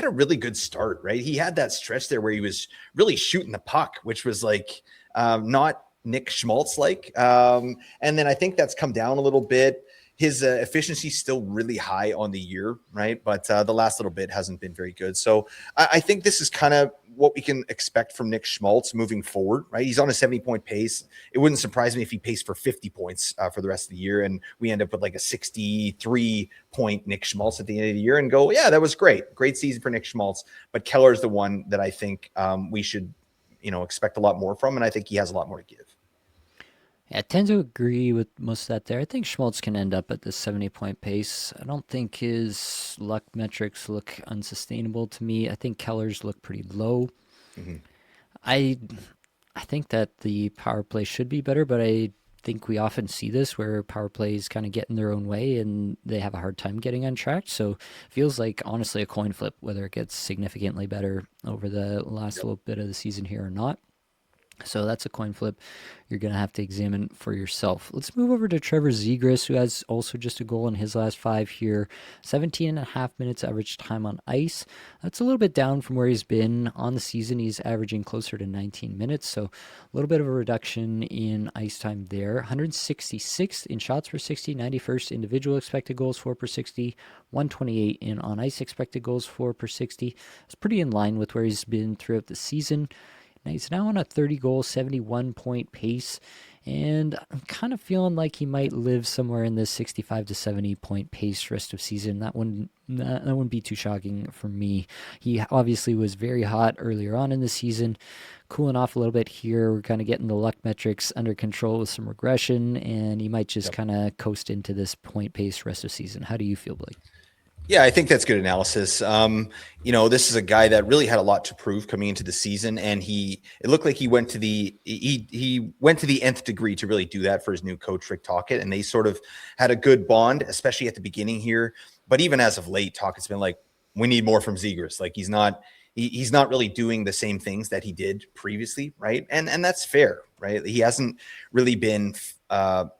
a really good start, right? He had that stretch there where he was really shooting the puck, which was like not Nick Schmaltz like. And then I think that's come down a little bit. his efficiency is still really high on the year, right? But the last little bit hasn't been very good. So I think this is kind of what we can expect from Nick Schmaltz moving forward, right? He's on a 70-point pace. It wouldn't surprise me if he paced for 50 points for the rest of the year, and we end up with like a 63-point Nick Schmaltz at the end of the year and go, yeah, that was great season for Nick Schmaltz. But Keller's the one that I think we should, expect a lot more from, and I think he has a lot more to give. Yeah, I tend to agree with most of that there. I think Schmaltz can end up at the 70-point pace. I don't think his luck metrics look unsustainable to me. I think Keller's look pretty low. Mm-hmm. I I think that the power play should be better, but I think we often see this where power plays kind of get in their own way and they have a hard time getting on track. So it feels like honestly a coin flip whether it gets significantly better over the last Yep. little bit of the season here or not. So that's a coin flip you're going to have to examine for yourself. Let's move over to Trevor Zegras, who has also just a goal in his last five here. 17 and a half minutes average time on ice. That's a little bit down from where he's been on the season. He's averaging closer to 19 minutes, so a little bit of a reduction in ice time there. 166th in shots per 60, 91st individual expected goals for per 60, 128 in on ice expected goals for per 60. It's pretty in line with where he's been throughout the season. Now he's now on a 30-goal, 71-point pace, and I'm kind of feeling like he might live somewhere in this 65 to 70-point pace rest of season. That wouldn't be too shocking for me. He obviously was very hot earlier on in the season, cooling off a little bit here. We're kind of getting the luck metrics under control with some regression, and he might just Yep. kind of coast into this point pace rest of season. How do you feel, Blake? Yeah, I think that's good analysis. This is a guy that really had a lot to prove coming into the season, and it looked like he went to he went to the nth degree to really do that for his new coach Rick Tocchet, and they sort of had a good bond, especially at the beginning here. But even as of late, Tocchett's been like, we need more from Zegras. Like he's not really doing the same things that he did previously, right? And that's fair, right? He hasn't really been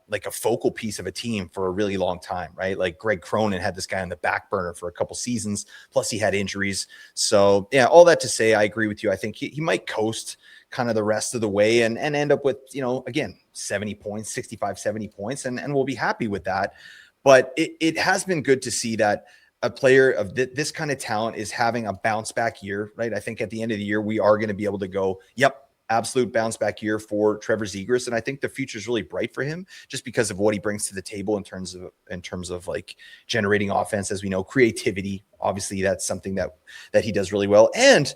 like a focal piece of a team for a really long time, right? Like Greg Cronin had this guy on the back burner for a couple seasons, plus he had injuries. So yeah, all that to say, I agree with you. I think he might coast kind of the rest of the way and end up with, again, 70 points, 65, 70 points, and we'll be happy with that. But it has been good to see that a player of this kind of talent is having a bounce back year, right? I think at the end of the year, we are going to be able to go, yep, absolute bounce back year for Trevor Zegras. And I think the future is really bright for him just because of what he brings to the table in terms of like generating offense, as we know, creativity. Obviously that's something that he does really well. And,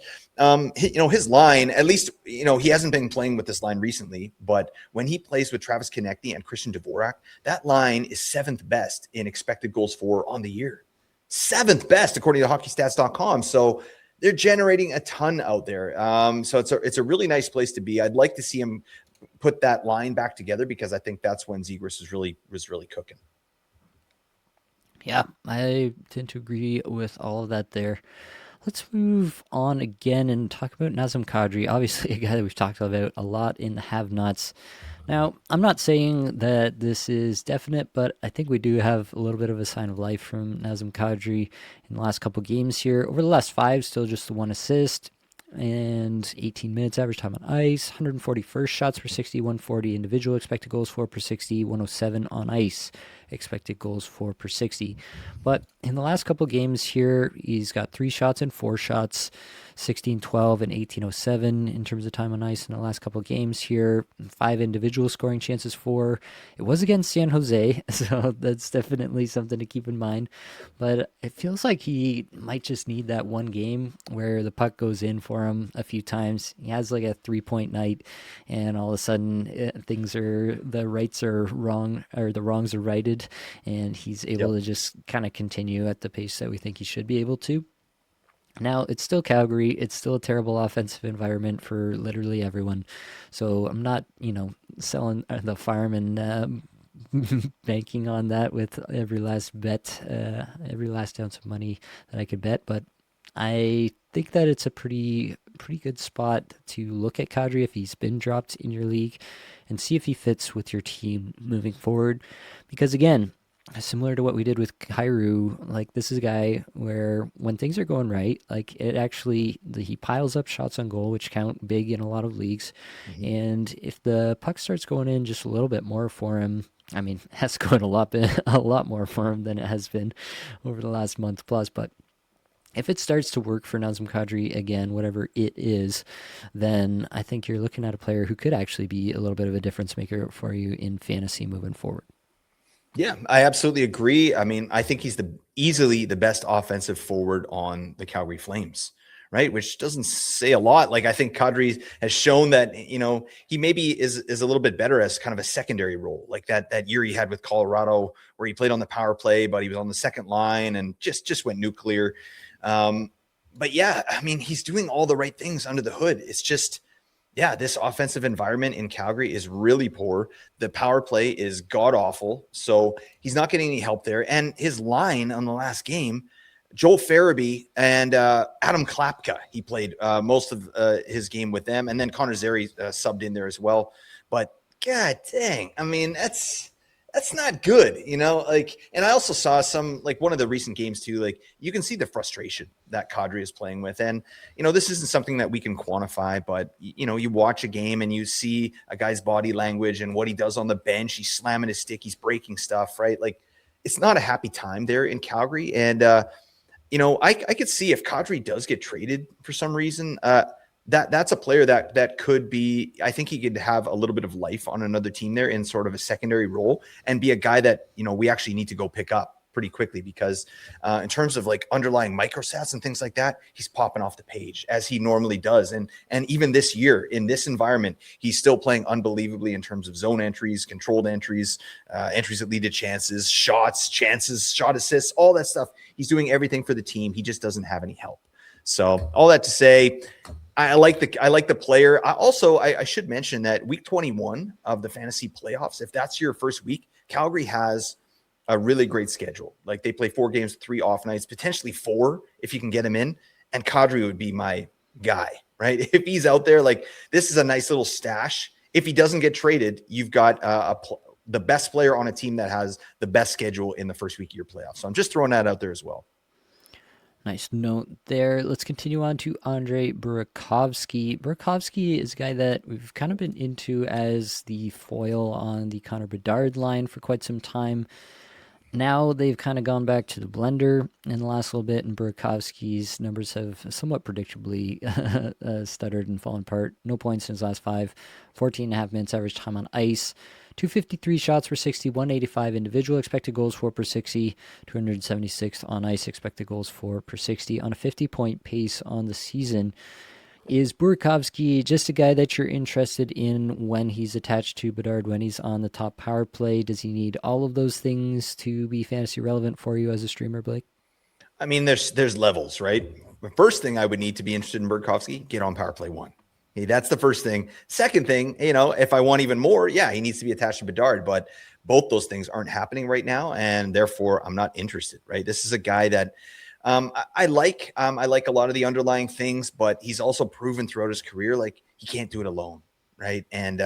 his line, at least, he hasn't been playing with this line recently, but when he plays with Travis Konecny and Christian Dvorak, that line is seventh best in expected goals for on the year. Seventh best according to hockeystats.com. So they're generating a ton out there. So it's a really nice place to be. I'd like to see him put that line back together because I think that's when Zegras was really cooking. Yeah, I tend to agree with all of that there. Let's move on again and talk about Nazem Kadri. Obviously, a guy that we've talked about a lot in the have-nots. Now, I'm not saying that this is definite, but I think we do have a little bit of a sign of life from Nazem Kadri in the last couple games here. Over the last five, still just the one assist and 18 minutes average time on ice, 141st shots per 60, 140 individual expected goals for per 60, 107 on ice expected goals for per 60. But in the last couple games here, he's got 3 shots and 4 shots, 16-12 and 18-07 in terms of time on ice in the last couple games here. 5 individual scoring chances for. It was against San Jose, so that's definitely something to keep in mind. But it feels like he might just need that one game where the puck goes in for him a few times. He has like a 3-point night, and all of a sudden the rights are wrong, or the wrongs are righted, and he's able to just kind of continue at the pace that we think he should be able to. Now, it's still Calgary. It's still a terrible offensive environment for literally everyone. So I'm not, selling the farm and banking on that with every last bet, every last ounce of money that I could bet. But I think that it's a pretty good spot to look at Kadri if he's been dropped in your league and see if he fits with your team moving forward. Because again, similar to what we did with Kairu, like this is a guy where when things are going right, like it actually he piles up shots on goal, which count big in a lot of leagues. Mhm. And if the puck starts going in just a little bit more for him, I mean, that's going a lot more for him than it has been over the last month plus. But if it starts to work for Nazem Kadri again, whatever it is, then I think you're looking at a player who could actually be a little bit of a difference maker for you in fantasy moving forward. Yeah, I absolutely agree. I mean, I think he's easily the best offensive forward on the Calgary Flames, right? Which doesn't say a lot. Like I think Kadri has shown that he maybe is a little bit better as kind of a secondary role, like that year he had with Colorado where he played on the power play, but he was on the second line and just went nuclear. But yeah, I mean, he's doing all the right things under the hood. It's just yeah, this offensive environment in Calgary is really poor. The power play is god awful. So he's not getting any help there. And his line on the last game, Joel Farabee and Adam Klapka, he played most of his game with them. And then Connor Zary subbed in there as well. But god dang, I mean, that's not good, like, and I also saw some, like one of the recent games too, like you can see the frustration that Kadri is playing with. And, this isn't something that we can quantify, but you watch a game and you see a guy's body language and what he does on the bench. He's slamming his stick, he's breaking stuff, right? Like it's not a happy time there in Calgary. And, I could see if Kadri does get traded for some reason, that's a player that could be. I think he could have a little bit of life on another team there in sort of a secondary role and be a guy that we actually need to go pick up pretty quickly because in terms of like underlying microstats and things like that, he's popping off the page as he normally does. And even this year in this environment, he's still playing unbelievably in terms of zone entries, controlled entries, entries that lead to chances, shots, chances, shot assists, all that stuff. He's doing everything for the team. He just doesn't have any help. So all that to say, I like the player. I should mention that week 21 of the fantasy playoffs, if that's your first week, Calgary has a really great schedule. Like they play 4 games, 3 off nights, potentially 4 if you can get him in. And Kadri would be my guy, right? If he's out there, like this is a nice little stash. If he doesn't get traded, you've got the best player on a team that has the best schedule in the first week of your playoffs. So I'm just throwing that out there as well. Nice note there. Let's continue on to Andre Burakovsky. Burakovsky is a guy that we've kind of been into as the foil on the Connor Bedard line for quite some time. Now they've kind of gone back to the blender in the last little bit, and Burakovsky's numbers have somewhat predictably stuttered and fallen apart. No points in his last 5, 14 and a half minutes average time on ice. 253 shots per 60, 185 individual expected goals for per 60, 276 on ice expected goals for per 60 on a 50-point pace on the season. Is Burakovsky just a guy that you're interested in when he's attached to Bedard, when he's on the top power play? Does he need all of those things to be fantasy relevant for you as a streamer, Blake? I mean, there's levels, right? The first thing I would need to be interested in Burakovsky, get on power play 1. Hey, that's the first thing. Second thing, if I want even more, yeah, he needs to be attached to Bedard, but both those things aren't happening right now, and therefore I'm not interested, right? This is a guy that I like a lot of the underlying things, but he's also proven throughout his career, like he can't do it alone. Right. And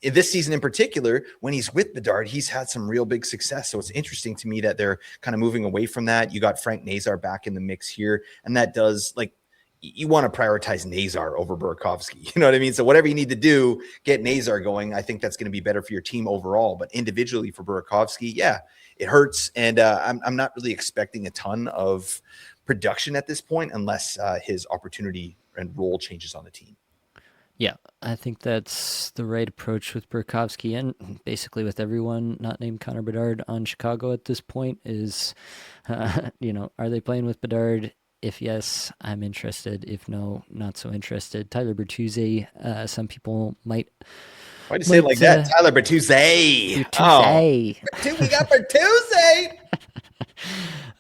this season in particular, when he's with Bedard, he's had some real big success. So it's interesting to me that they're kind of moving away from that. You got Frank Nazar back in the mix here. And that does, like, you want to prioritize Nazar over Burakovsky. You know what I mean? So whatever you need to do, get Nazar going. I think that's going to be better for your team overall. But individually for Burakovsky, yeah, it hurts. And I'm not really expecting a ton of production at this point unless his opportunity and role changes on the team. Yeah, I think that's the right approach with Burakovsky and basically with everyone not named Connor Bedard on Chicago at this point is, are they playing with Bedard? If yes, I'm interested. If no, not so interested. Tyler Bertuzzi, some people might. Why'd you say it like that? Tyler Bertuzzi. Bertuzzi. Oh, we got Bertuzzi.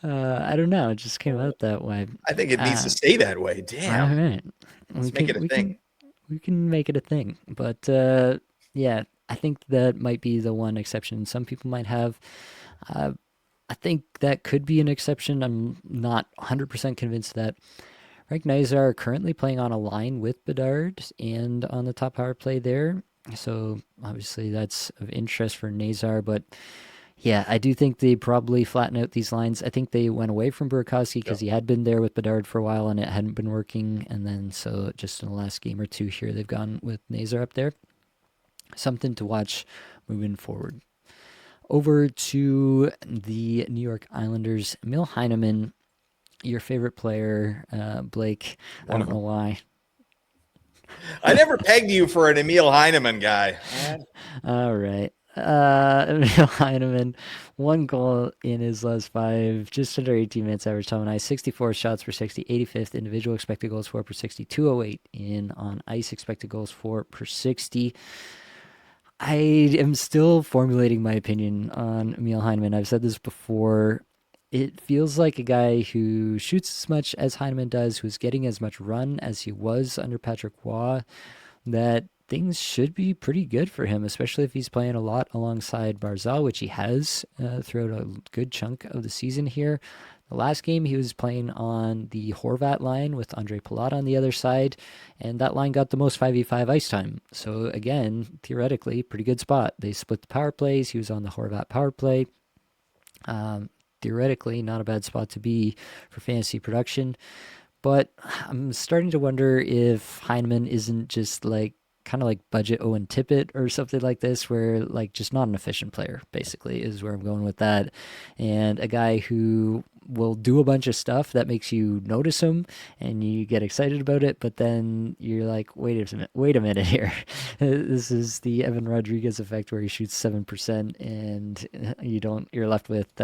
I don't know. It just came out that way. I think it needs to stay that way. Damn. All right. Let's make it a thing. We can make it a thing. But yeah, I think that might be the one exception some people might have. I think that could be an exception. I'm not 100% convinced that Frank Nazar are currently playing on a line with Bedard and on the top power play there. So obviously that's of interest for Nazar. But Yeah, I do think they probably flatten out these lines. I think they went away from Burakovsky because Yep. he had been there with Bedard for a while and it hadn't been working. And then so just in the last game or two here, they've gone with Nazar up there. Something to watch moving forward. Over to the New York Islanders, Emil Heineman, your favorite player, Blake. I One of don't know them. why. I never pegged you for an Emil Heineman guy. All right. Emil Heineman, 1 goal in his last five, just under 18 minutes average time on ice, 64 shots per 60, 85th individual expected goals for per 60, 208 in on ice expected goals for per 60. I am still formulating my opinion on Emil Heineman. I've said this before. It feels like a guy who shoots as much as Heineman does, who's getting as much run as he was under Patrick Waugh, that things should be pretty good for him, especially if he's playing a lot alongside Barzal, which he has throughout a good chunk of the season here. The last game, he was playing on the Horvat line with Andre Palat on the other side, and that line got the most 5v5 ice time. So, again, theoretically, pretty good spot. They split the power plays. He was on the Horvat power play. Theoretically, not a bad spot to be for fantasy production. But I'm starting to wonder if Heineman isn't just like kind of like budget Owen Tippett or something like this, where like just not an efficient player, basically, is where I'm going with that. And a guy who will do a bunch of stuff that makes you notice him and you get excited about it, but then you're like, wait a minute here. This is the Evan Rodriguez effect where he shoots 7% and you're left with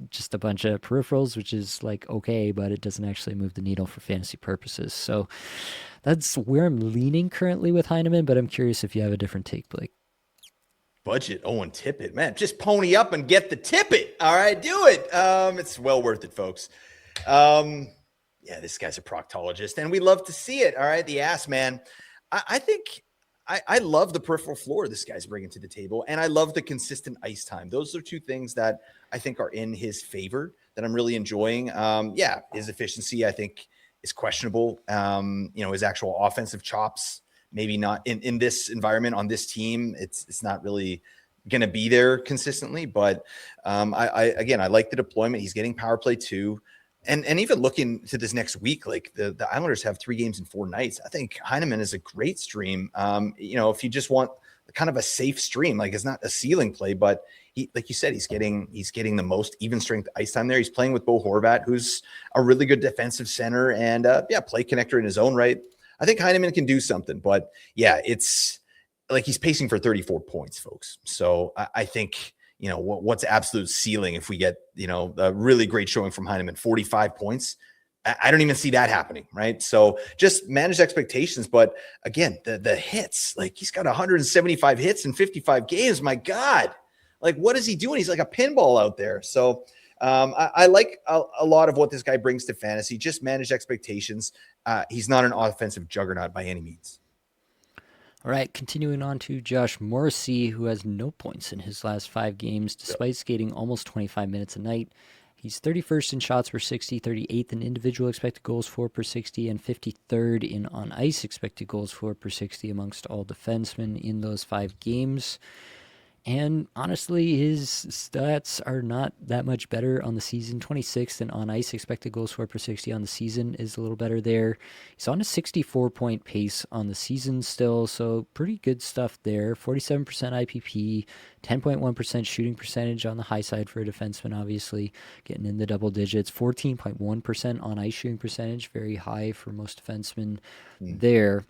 just a bunch of peripherals, which is like okay, but it doesn't actually move the needle for fantasy purposes. So that's where I'm leaning currently with Heineman, but I'm curious if you have a different take, Blake. Budget Owen Tippett, man, just pony up and get the Tippett. All right, do it. It's well worth it, folks. Yeah, this guy's a proctologist, and we love to see it. All right, the ass man. I think I love the peripheral floor this guy's bringing to the table, and I love the consistent ice time. Those are two things that I think are in his favor that I'm really enjoying. Yeah, his efficiency I think is questionable. His actual offensive chops, maybe not in this environment on this team. It's not really going to be there consistently. But I like the deployment. He's getting power play too. And even looking to this next week, like the Islanders have 3 games in 4 nights. I think Heineman is a great stream. If you just want kind of a safe stream, like it's not a ceiling play, but he, like you said, he's getting the most even strength ice time there. He's playing with Bo Horvat, who's a really good defensive center and play connector in his own right. I think Heineman can do something, but yeah, it's like he's pacing for 34 points, folks. So I think, what's absolute ceiling if we get, a really great showing from Heineman, 45 points. I don't even see that happening, right? So just manage expectations. But again, the hits, like he's got 175 hits in 55 games. My God, like what is he doing? He's like a pinball out there. So I like a lot of what this guy brings to fantasy. Just manage expectations. He's not an offensive juggernaut by any means. All right, continuing on to Josh Morrissey, who has no points in his last 5 games, despite skating almost 25 minutes a night. He's 31st in shots per 60, 38th in individual expected goals for per 60, and 53rd in on ice expected goals for per 60 amongst all defensemen in those 5 games. And honestly, his stats are not that much better on the season. 26th and on ice expected goals for per 60 on the season is a little better there. He's on a 64-point pace on the season still, so pretty good stuff there. 47% IPP, 10.1% shooting percentage on the high side for a defenseman, obviously, getting in the double digits. 14.1% on ice shooting percentage, very high for most defensemen there.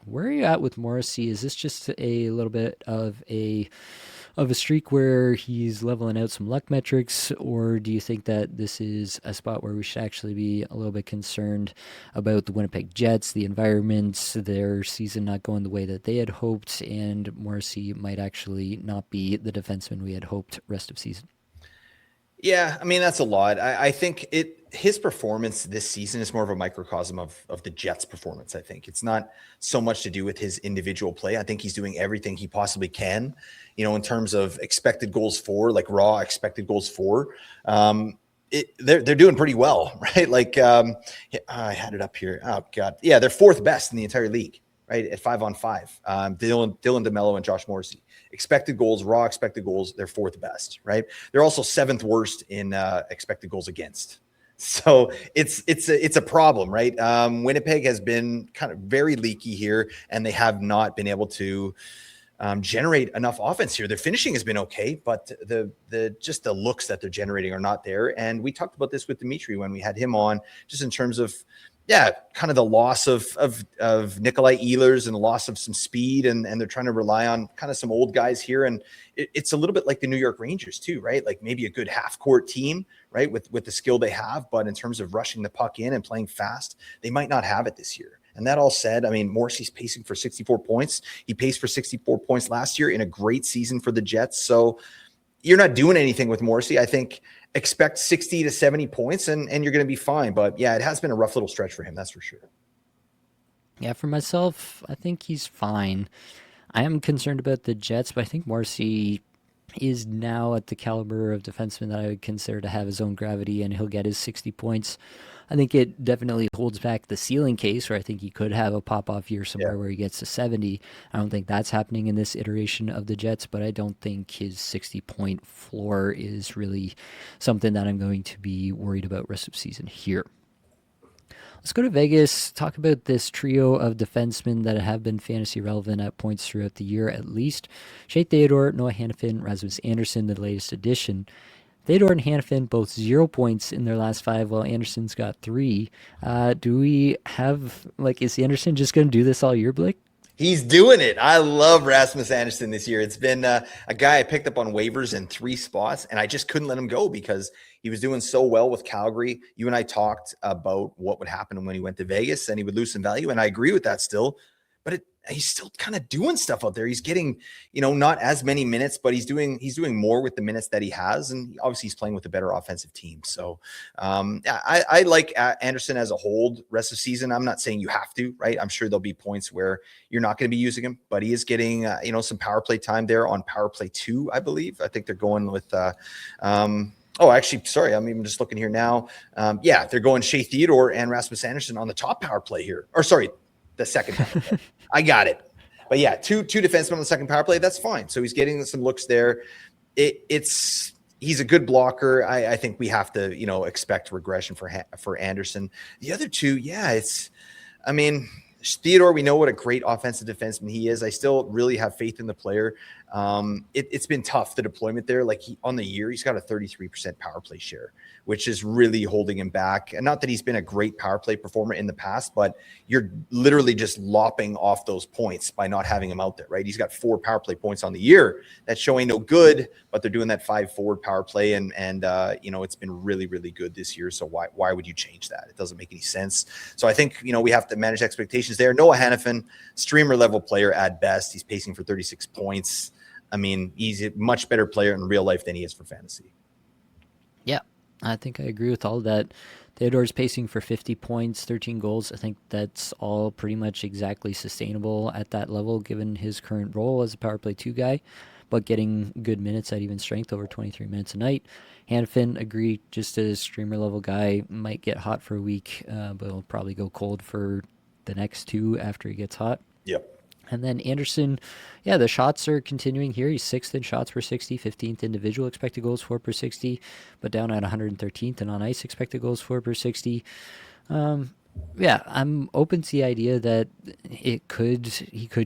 Where are you at with Morrissey? Is this just a little bit of a streak where he's leveling out some luck metrics, or do you think that this is a spot where we should actually be a little bit concerned about the Winnipeg Jets, the environment, their season not going the way that they had hoped, and Morrissey might actually not be the defenseman we had hoped rest of season? Yeah, I mean, that's a lot. I think his performance this season is more of a microcosm of the Jets' performance. I think it's not so much to do with his individual play. I think he's doing everything he possibly can, in terms of expected goals for, like raw expected goals for. They're doing pretty well, right? Like I had it up here. Oh God, yeah, they're 4th best in the entire league, right, at 5-on-5. Dylan DeMello and Josh Morrissey. Expected goals, raw expected goals, they're fourth best, right? They're also seventh worst in expected goals against. So it's a problem, right? Winnipeg has been kind of very leaky here, and they have not been able to generate enough offense here. Their finishing has been okay, but the just the looks that they're generating are not there. And we talked about this with Dimitri when we had him on, just in terms of kind of the loss of Nikolai Ehlers and the loss of some speed, and they're trying to rely on kind of some old guys here. And it's a little bit like the New York Rangers too, right? Like maybe a good half court team, right? With the skill they have, but in terms of rushing the puck in and playing fast, they might not have it this year. And that all said, I mean, Morrissey's pacing for 64 points. He paced for 64 points last year in a great season for the Jets. So you're not doing anything with Morrissey. I think expect 60 to 70 points and you're going to be fine. But yeah, it has been a rough little stretch for him. That's for sure. Yeah, for myself, I think he's fine. I am concerned about the Jets, but I think Morrissey is now at the caliber of defenseman that I would consider to have his own gravity, and he'll get his 60 points. I think it definitely holds back the ceiling case, where I think he could have a pop-off year somewhere where he gets to 70. I don't think that's happening in this iteration of the Jets, but I don't think his 60-point floor is really something that I'm going to be worried about rest of season here. Let's go to Vegas, talk about this trio of defensemen that have been fantasy relevant at points throughout the year at least. Shea Theodore, Noah Hannafin, Rasmus Anderson, the latest addition. Theodore and Hannafin both 0 points in their last 5, while Anderson's got 3. Do we have, is Anderson just going to do this all year, Blake? He's doing it. I love Rasmus Anderson this year. It's been a guy I picked up on waivers in 3 spots, and I just couldn't let him go because he was doing so well with Calgary. You and I talked about what would happen when he went to Vegas, and he would lose some value, and I agree with that still. But he's still kind of doing stuff out there. He's getting, not as many minutes, but he's doing more with the minutes that he has, and obviously he's playing with a better offensive team. So I like Anderson as a hold rest of the season. I'm not saying you have to, right? I'm sure there'll be points where you're not going to be using him, but he is getting some power play time there on power play 2, I believe. I think they're going with oh, actually, sorry. I'm even just looking here now. They're going Shea Theodore and Rasmus Anderson on the top power play here. Or sorry, the second power play. I got it. But yeah, two defensemen on the second power play. That's fine. So he's getting some looks there. He's a good blocker. I think we have to, expect regression for Anderson. The other two, Theodore, we know what a great offensive defenseman he is. I still really have faith in the player. It's been tough, the deployment there. Like on the year, he's got a 33% power play share, which is really holding him back. And not that he's been a great power play performer in the past, but you're literally just lopping off those points by not having him out there, right? He's got 4 power play points on the year. That's showing no good, but they're doing that 5 forward power play. And it's been really, really good this year. So why would you change that? It doesn't make any sense. So I think, we have to manage expectations there. Noah Hannafin, streamer level player at best. He's pacing for 36 points. I mean, he's a much better player in real life than he is for fantasy. Yeah, I think I agree with all of that. Theodore's pacing for 50 points, 13 goals. I think that's all pretty much exactly sustainable at that level, given his current role as a power play 2 guy, but getting good minutes at even strength, over 23 minutes a night. Hannafin, agree, just a streamer level guy, might get hot for a week, but he'll probably go cold for the next 2 after he gets hot. Yep. And then Anderson, the shots are continuing here. He's 6th in shots per 60, 15th individual expected goals for per 60, but down at 113th and on ice expected goals for per 60. I'm open to the idea that he could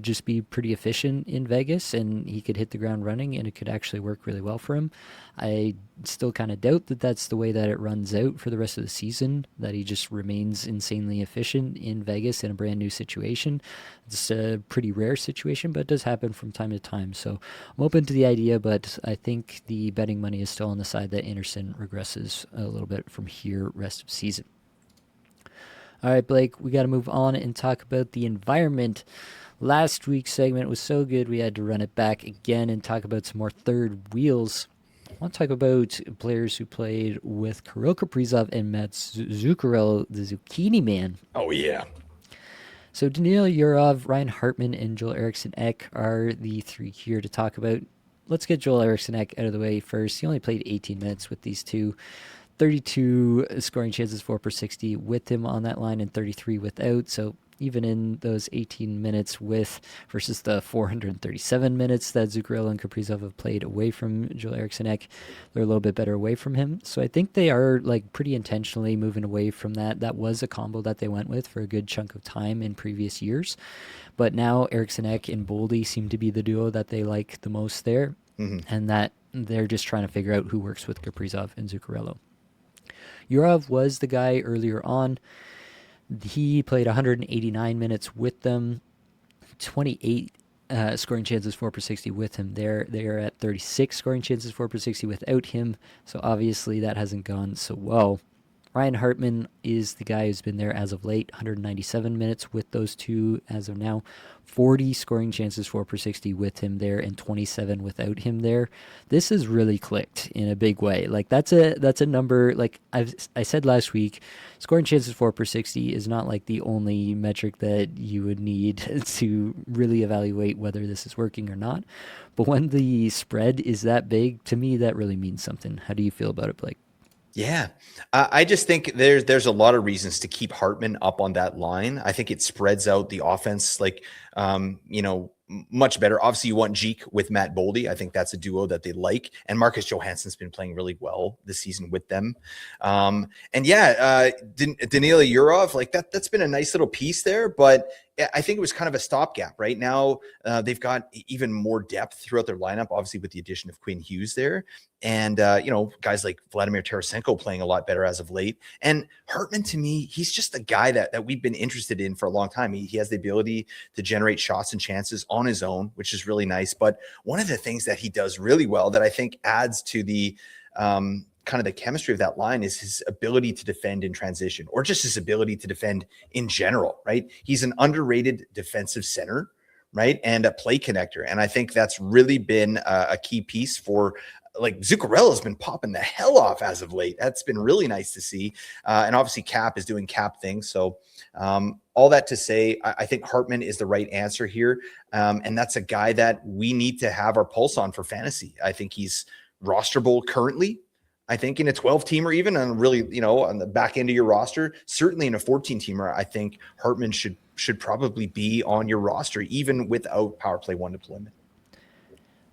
just be pretty efficient in Vegas and he could hit the ground running and it could actually work really well for him. I still kind of doubt that that's the way that it runs out for the rest of the season, that he just remains insanely efficient in Vegas in a brand new situation. It's a pretty rare situation, but it does happen from time to time. So I'm open to the idea, but I think the betting money is still on the side that Anderson regresses a little bit from here rest of season. All right, Blake, we got to move on and talk about the environment. Last week's segment was so good, we had to run it back again and talk about some more third wheels. I want to talk about players who played with Kirill Kaprizov and Matt Zuccarello, the Zucchini Man. Oh, yeah. So Daniil Yurov, Ryan Hartman, and Joel Eriksson Ek are the 3 here to talk about. Let's get Joel Eriksson Ek out of the way first. He only played 18 minutes with these two. 32 scoring chances for per 60 with him on that line and 33 without. So even in those 18 minutes versus the 437 minutes that Zuccarello and Kaprizov have played away from Joel Eriksson Ek, they're a little bit better away from him. So I think they are like pretty intentionally moving away from that. That was a combo that they went with for a good chunk of time in previous years. But now Eriksson Ek and Boldy seem to be the duo that they like the most there, and that they're just trying to figure out who works with Kaprizov and Zuccarello. Yurov was the guy earlier on. He played 189 minutes with them, 28 scoring chances 4/60 with him there. They are at 36 scoring chances 4/60 without him, so obviously that hasn't gone so well. Ryan Hartman is the guy who's been there as of late, 197 minutes with those two as of now. 40 scoring chances 4/60 with him there and 27 without him there. This has really clicked in a big way. Like that's a number, like I said last week, scoring chances 4/60 is not like the only metric that you would need to really evaluate whether this is working or not. But when the spread is that big, to me that really means something. How do you feel about it, Blake? Yeah, I just think there's a lot of reasons to keep Hartman up on that line. I think it spreads out the offense, like, much better. Obviously, you want Jeek with Matt Boldy. I think that's a duo that they like. And Marcus Johansson's been playing really well this season with them. Danila Yurov, like that's been a nice little piece there, but I think it was kind of a stopgap. Right now, they've got even more depth throughout their lineup, obviously with the addition of Quinn Hughes there. And, guys like Vladimir Tarasenko playing a lot better as of late. And Hartman, to me, he's just a guy that we've been interested in for a long time. He has the ability to generate shots and chances on his own, which is really nice. But one of the things that he does really well that I think adds to the kind of the chemistry of that line is his ability to defend in transition, or just his ability to defend in general, right? He's an underrated defensive center, right? And a play connector. And I think that's really been a key piece for, like, Zuccarello's been popping the hell off as of late. That's been really nice to see. And obviously Cap is doing Cap things. So all that to say, I think Hartman is the right answer here. And that's a guy that we need to have our pulse on for fantasy. I think he's rosterable currently. I think in a 12-teamer, even on really, on the back end of your roster, certainly in a 14-teamer, I think Hartman should probably be on your roster, even without power play one deployment.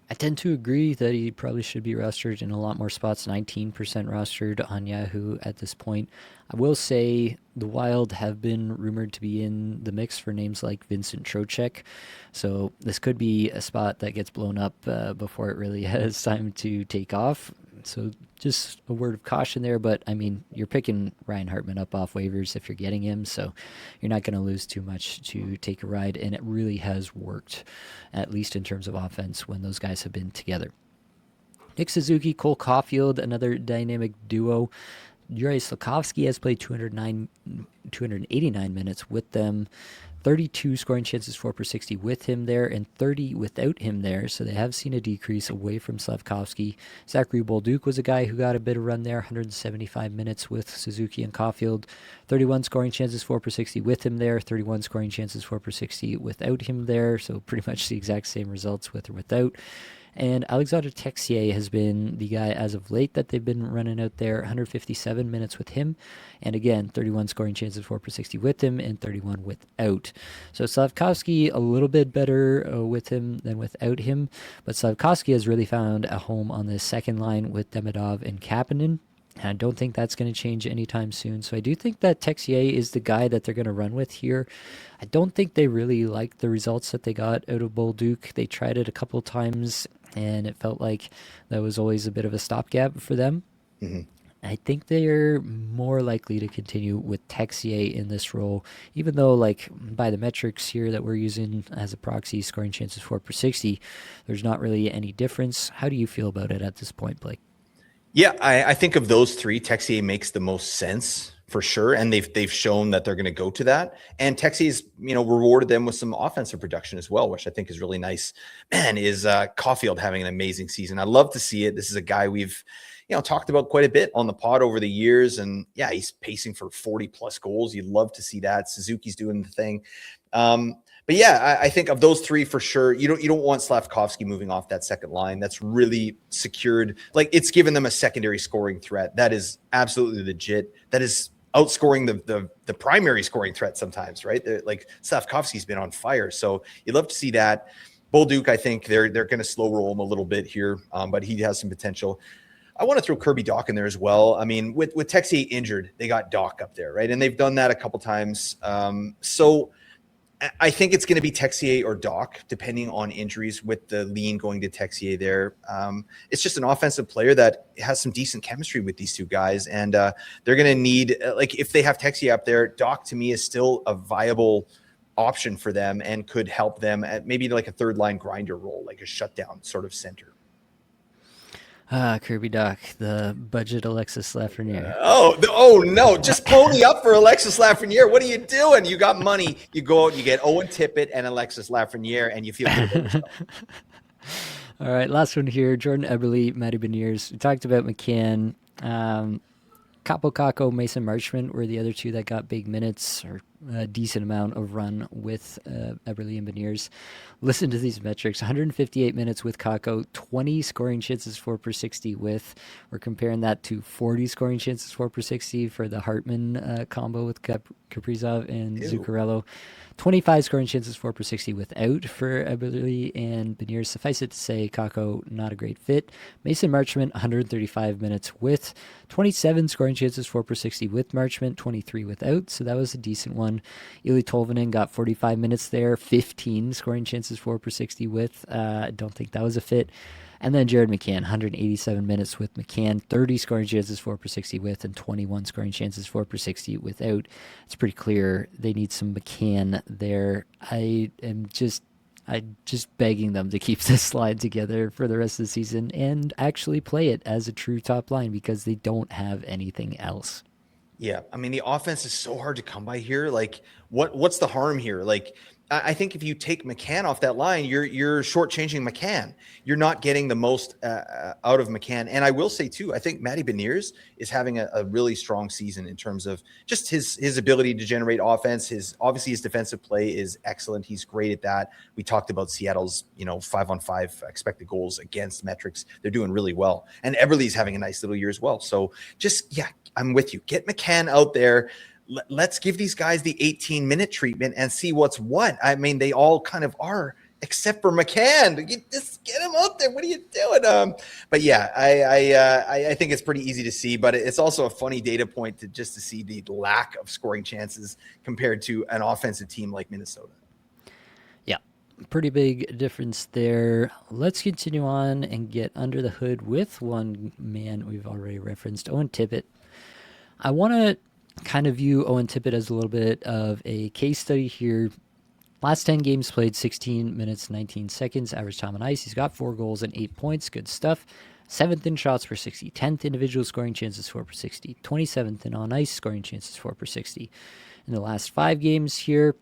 I tend to agree that he probably should be rostered in a lot more spots, 19% rostered on Yahoo at this point. I will say the Wild have been rumored to be in the mix for names like Vincent Trocheck, so this could be a spot that gets blown up before it really has time to take off. So just a word of caution there, but I mean, you're picking Ryan Hartman up off waivers if you're getting him, so you're not going to lose too much to take a ride, and it really has worked, at least in terms of offense, when those guys have been together. Nick Suzuki, Cole Caulfield, another dynamic duo. Juraj Slafkovsky has played 289 minutes with them. 32 scoring chances 4/60 with him there, and 30 without him there, so they have seen a decrease away from Slafkovsky. Zachary Bolduc was a guy who got a bit of run there, 175 minutes with Suzuki and Caulfield. 31 scoring chances 4/60 with him there, 31 scoring chances 4/60 without him there, so pretty much the exact same results with or without. And Alexander Texier has been the guy as of late that they've been running out there, 157 minutes with him. And again, 31 scoring chances 4/60 with him and 31 without. So Slafkovsky a little bit better with him than without him. But Slafkovsky has really found a home on the second line with Demidov and Kapanen. And I don't think that's going to change anytime soon. So I do think that Texier is the guy that they're going to run with here. I don't think they really liked the results that they got out of Bolduc. They tried it a couple times, and it felt like that was always a bit of a stopgap for them. Mm-hmm. I think they're more likely to continue with Texier in this role, even though, like, by the metrics here that we're using as a proxy, scoring chances 4/60, there's not really any difference. How do you feel about it at this point, Blake? Yeah, I think of those three, Texier makes the most sense for sure, and they've shown that they're going to go to that. And Texier's rewarded them with some offensive production as well, which I think is really nice. Man, is Caulfield having an amazing season? I love to see it. This is a guy we've talked about quite a bit on the pod over the years, and yeah, he's pacing for 40 plus goals. You'd love to see that. Suzuki's doing the thing. But yeah, I think of those three for sure. You don't want Slafkovsky moving off that second line. That's really secured. Like, it's given them a secondary scoring threat. That is absolutely legit. That is outscoring the primary scoring threat sometimes, right? Like Slavkovsky's been on fire, so you'd love to see that. Bolduc, I think they're going to slow roll him a little bit here, but he has some potential. I want to throw Kirby Dach in there as well. I mean, with Texier injured, they got Dach up there, right? And they've done that a couple times. So I think it's going to be Texier or Dach, depending on injuries, with the lean going to Texier there. It's just an offensive player that has some decent chemistry with these two guys. And they're going to need, like, if they have Texier up there, Dach to me is still a viable option for them and could help them at maybe like a third line grinder role, like a shutdown sort of center. Kirby Dach, the budget Alexis Lafreniere. Oh no! Just pony up for Alexis Lafreniere. What are you doing? You got money. You go out, you get Owen Tippett and Alexis Lafreniere, and you feel good about yourself. All right, last one here. Jordan Eberle, Matty Beniers. We talked about McCann. Capo Caco, Mason Marchment were the other two that got big minutes or a decent amount of run with Eberle and Beniers. Listen to these metrics. 158 minutes with Caco, 20 scoring chances for per 60 with. We're comparing that to 40 scoring chances for per 60 for the Hartman combo with Kaprizov and Zuccarello. 25 scoring chances for per 60 without for Eberle and Beniers. Suffice it to say, Caco, not a great fit. Mason Marchment, 135 minutes with. 27 scoring chances for per 60 with Marchment, 23 without, so that was a decent one. Eli Tolvanen got 45 minutes there, 15 scoring chances for per 60 with. I don't think that was a fit. And then Jared McCann, 187 minutes with McCann, 30 scoring chances for per 60 with, and 21 scoring chances for per 60 without. It's pretty clear they need some McCann there. I'm just begging them to keep this line together for the rest of the season and actually play it as a true top line because they don't have anything else. Yeah, I mean, the offense is so hard to come by here. Like, what's the harm here? Like, I think if you take McCann off that line, you're shortchanging McCann. You're not getting the most out of McCann. And I will say too, I think Matty Beniers is having a really strong season in terms of just his ability to generate offense. Obviously his defensive play is excellent. He's great at that. We talked about Seattle's 5-on-5 expected goals against metrics. They're doing really well. And Eberle's having a nice little year as well. So just I'm with you. Get McCann out there. Let's give these guys the 18-minute treatment and see what's what. I mean, they all kind of are, except for McCann. Just get him out there. What are you doing? But yeah, I think it's pretty easy to see, but it's also a funny data point to see the lack of scoring chances compared to an offensive team like Minnesota. Yeah, pretty big difference there. Let's continue on and get under the hood with one man we've already referenced, Owen Tippett. I want to kind of view Owen Tippett as a little bit of a case study here. Last 10 games played, 16 minutes, 19 seconds, average time on ice. He's got 4 goals and 8 points. Good stuff. 7th in shots per 60, 10th individual scoring chances for per 60, 27th in on ice scoring chances for per 60. In the last 5 games here,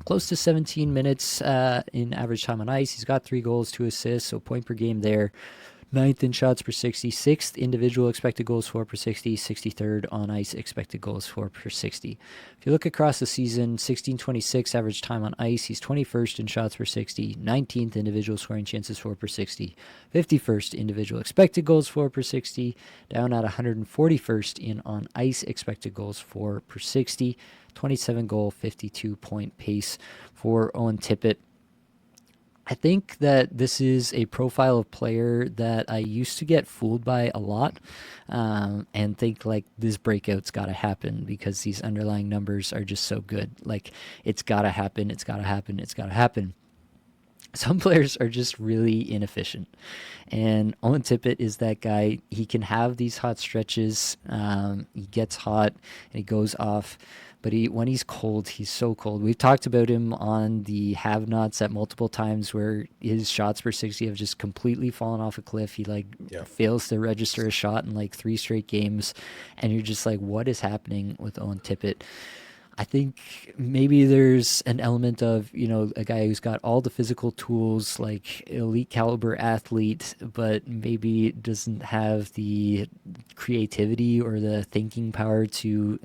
close to 17 minutes in average time on ice. He's got 3 goals, 2 assists, so point per game there. 9th in shots per 60, 6th individual expected goals for per 60, 63rd on ice expected goals for per 60. If you look across the season, 16-26 average time on ice, he's 21st in shots per 60, 19th individual scoring chances for per 60, 51st individual expected goals for per 60, down at 141st in on ice expected goals for per 60, 27 goal, 52 point pace for Owen Tippett. I think that this is a profile of player that I used to get fooled by a lot and think like this breakout's got to happen because these underlying numbers are just so good. Like it's got to happen, it's got to happen, it's got to happen. Some players are just really inefficient. And Owen Tippett is that guy. He can have these hot stretches. He gets hot and he goes off. But when he's cold, he's so cold. We've talked about him on the have-nots at multiple times where his shots per 60 have just completely fallen off a cliff. He fails to register a shot in 3 straight games. And you're just like, what is happening with Owen Tippett? I think maybe there's an element of, a guy who's got all the physical tools, like elite caliber athlete, but maybe doesn't have the creativity or the thinking power to,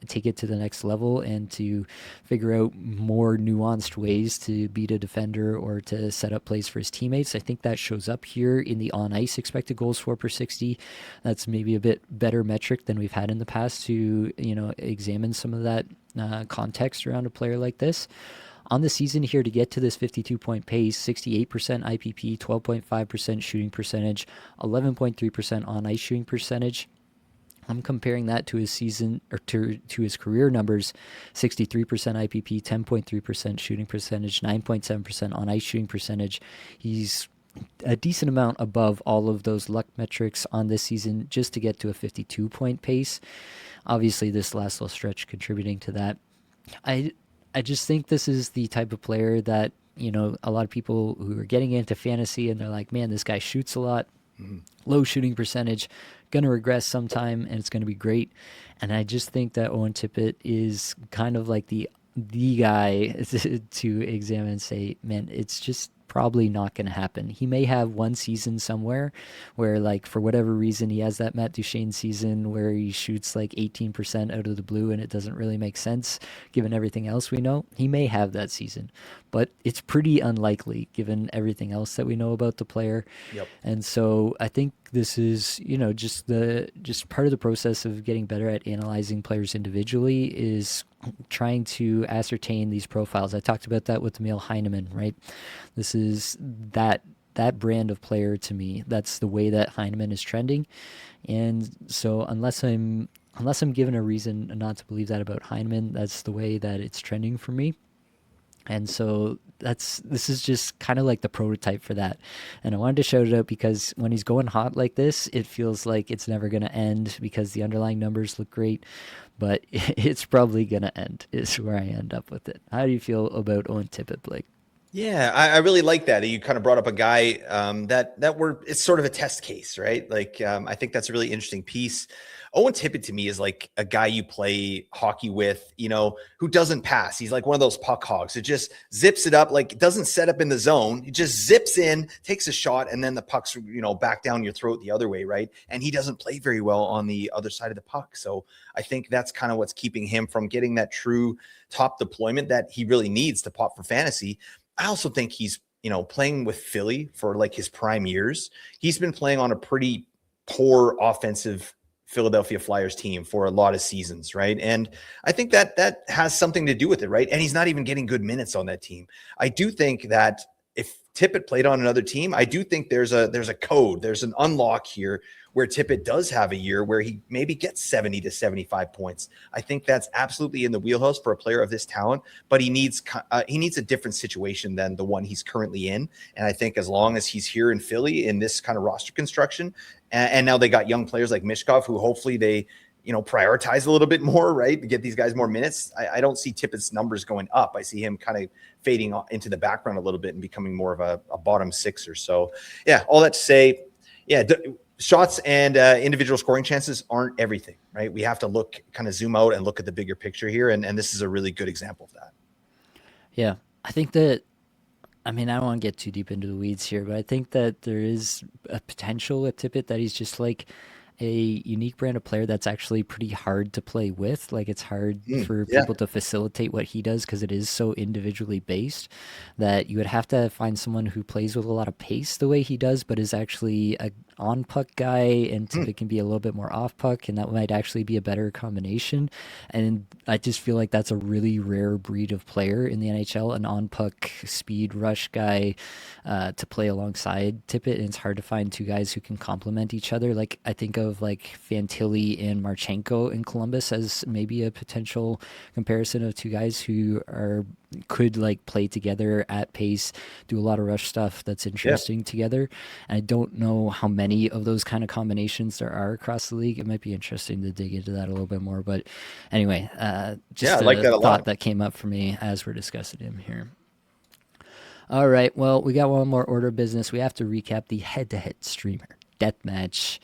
take it to the next level and to figure out more nuanced ways to beat a defender or to set up plays for his teammates. I think that shows up here in the on ice expected goals for per 60. That's maybe a bit better metric than we've had in the past to, examine some of that context around a player like this. On the season here, to get to this 52-point pace, 68% IPP, 12.5% shooting percentage, 11.3% on ice shooting percentage. I'm comparing that to his season or to his career numbers: 63% IPP, 10.3% shooting percentage, 9.7% on ice shooting percentage. He's a decent amount above all of those luck metrics on this season just to get to a 52-point pace. Obviously, this last little stretch contributing to that. I just think this is the type of player that, a lot of people who are getting into fantasy and they're like, man, this guy shoots a lot, low shooting percentage, going to regress sometime, and it's going to be great. And I just think that Owen Tippett is kind of like the guy to examine and say, man, it's just probably not going to happen. He may have one season somewhere where, like, for whatever reason, he has that Matt Duchene season where he shoots like 18% out of the blue and it doesn't really make sense given everything else we know. He may have that season, but it's pretty unlikely given everything else that we know about the player. Yep. And so I think this is, just part of the process of getting better at analyzing players individually is trying to ascertain these profiles. I talked about that with Emil Heineman, right? This is that brand of player to me. That's the way that Heineman is trending. And so unless I'm given a reason not to believe that about Heineman, that's the way that it's trending for me. And so this is just kind of like the prototype for that. And I wanted to shout it out because when he's going hot like this, it feels like it's never going to end because the underlying numbers look great, but it's probably going to end is where I end up with it. How do you feel about Owen Tippett, Blake? Yeah, I really like that. You kind of brought up a guy it's sort of a test case, right? Like, I think that's a really interesting piece. Owen Tippett to me is like a guy you play hockey with, who doesn't pass. He's like one of those puck hogs. It just zips it up, like it doesn't set up in the zone. It just zips in, takes a shot, and then the puck's, back down your throat the other way, right? And he doesn't play very well on the other side of the puck. So I think that's kind of what's keeping him from getting that true top deployment that he really needs to pop for fantasy. I also think he's, playing with Philly for like his prime years. He's been playing on a pretty poor offensive Philadelphia Flyers team for a lot of seasons, right? And I think that has something to do with it, right? And he's not even getting good minutes on that team. I do think that if Tippett played on another team, I do think there's a code, there's an unlock here where Tippett does have a year where he maybe gets 70 to 75 points. I think that's absolutely in the wheelhouse for a player of this talent, but he needs a different situation than the one he's currently in. And I think as long as he's here in Philly in this kind of roster construction, and now they got young players like Mishkov, who hopefully they, prioritize a little bit more, right? To get these guys more minutes. I don't see Tippett's numbers going up. I see him kind of fading into the background a little bit and becoming more of a bottom six or so. Yeah, all that to say, yeah, shots and individual scoring chances aren't everything, right? We have to kind of zoom out and look at the bigger picture here. And this is a really good example of that. Yeah, I think that, I don't want to get too deep into the weeds here, but I think that there is a potential at Tippett that he's just like a unique brand of player that's actually pretty hard to play with. Like it's hard for people to facilitate what he does because it is so individually based that you would have to find someone who plays with a lot of pace the way he does, but is actually a on puck guy, and Tippett can be a little bit more off puck, and that might actually be a better combination. And I just feel like that's a really rare breed of player in the NHL, an on puck speed rush guy to play alongside Tippett. And it's hard to find two guys who can complement each other. Like I think of like Fantilli and Marchenko in Columbus as maybe a potential comparison of two guys who could like play together at pace, do a lot of rush stuff that's interesting together. And I don't know how many of those kind of combinations there are across the league. It might be interesting to dig into that a little bit more. But anyway, just I like that a thought lot. that came up for me as we're discussing him here. All right, well, we got one more order of business. We have to recap the head-to-head streamer Deathmatch.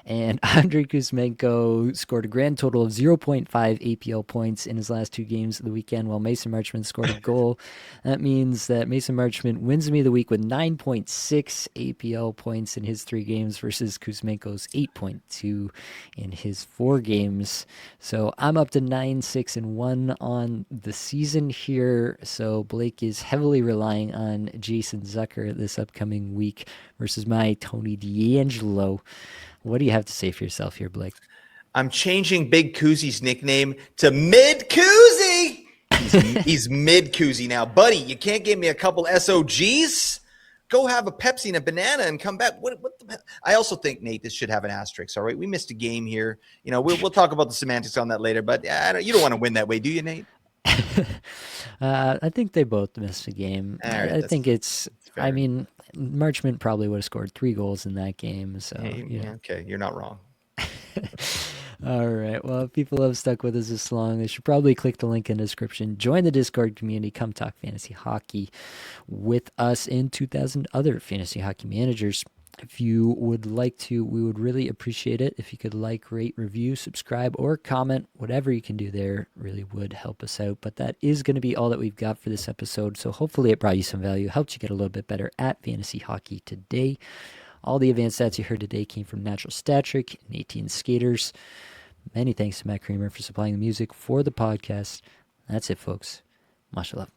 And Andrei Kuzmenko scored a grand total of 0. 0.5 APL points in his last 2 games of the weekend, while Mason Marchment scored a goal. That means that Mason Marchment wins me the week with 9.6 APL points in his 3 games versus Kuzmenko's 8.2 in his 4 games. So I'm up to 9-6-1 on the season here. So Blake is heavily relying on Jason Zucker this upcoming week versus my Tony D'Angelo. What do you have to say for yourself here, Blake? I'm changing Big Koozy's nickname to Mid Koozy. He's Mid Koozy now. Buddy, you can't give me a couple SOGs? Go have a Pepsi and a banana and come back. What the, I also think, Nate, this should have an asterisk, all right? We missed a game here. You know, we'll talk about the semantics on that later, but you don't want to win that way, do you, Nate? I think they both missed a game. Right, I think it's, fair. I mean, Marchment probably would have scored 3 goals in that game. So, Okay, you're not wrong. All right. Well, if people have stuck with us this long, they should probably click the link in the description. Join the Discord community. Come talk fantasy hockey with us and 2,000 other fantasy hockey managers. If you would like to, we would really appreciate it if you could like, rate, review, subscribe, or comment. Whatever you can do there really would help us out. But that is going to be all that we've got for this episode. So hopefully it brought you some value, helped you get a little bit better at fantasy hockey today. All the advanced stats you heard today came from Natural Stat Trick and 18 Skaters. Many thanks to Matt Creamer for supplying the music for the podcast. That's it, folks. Much love.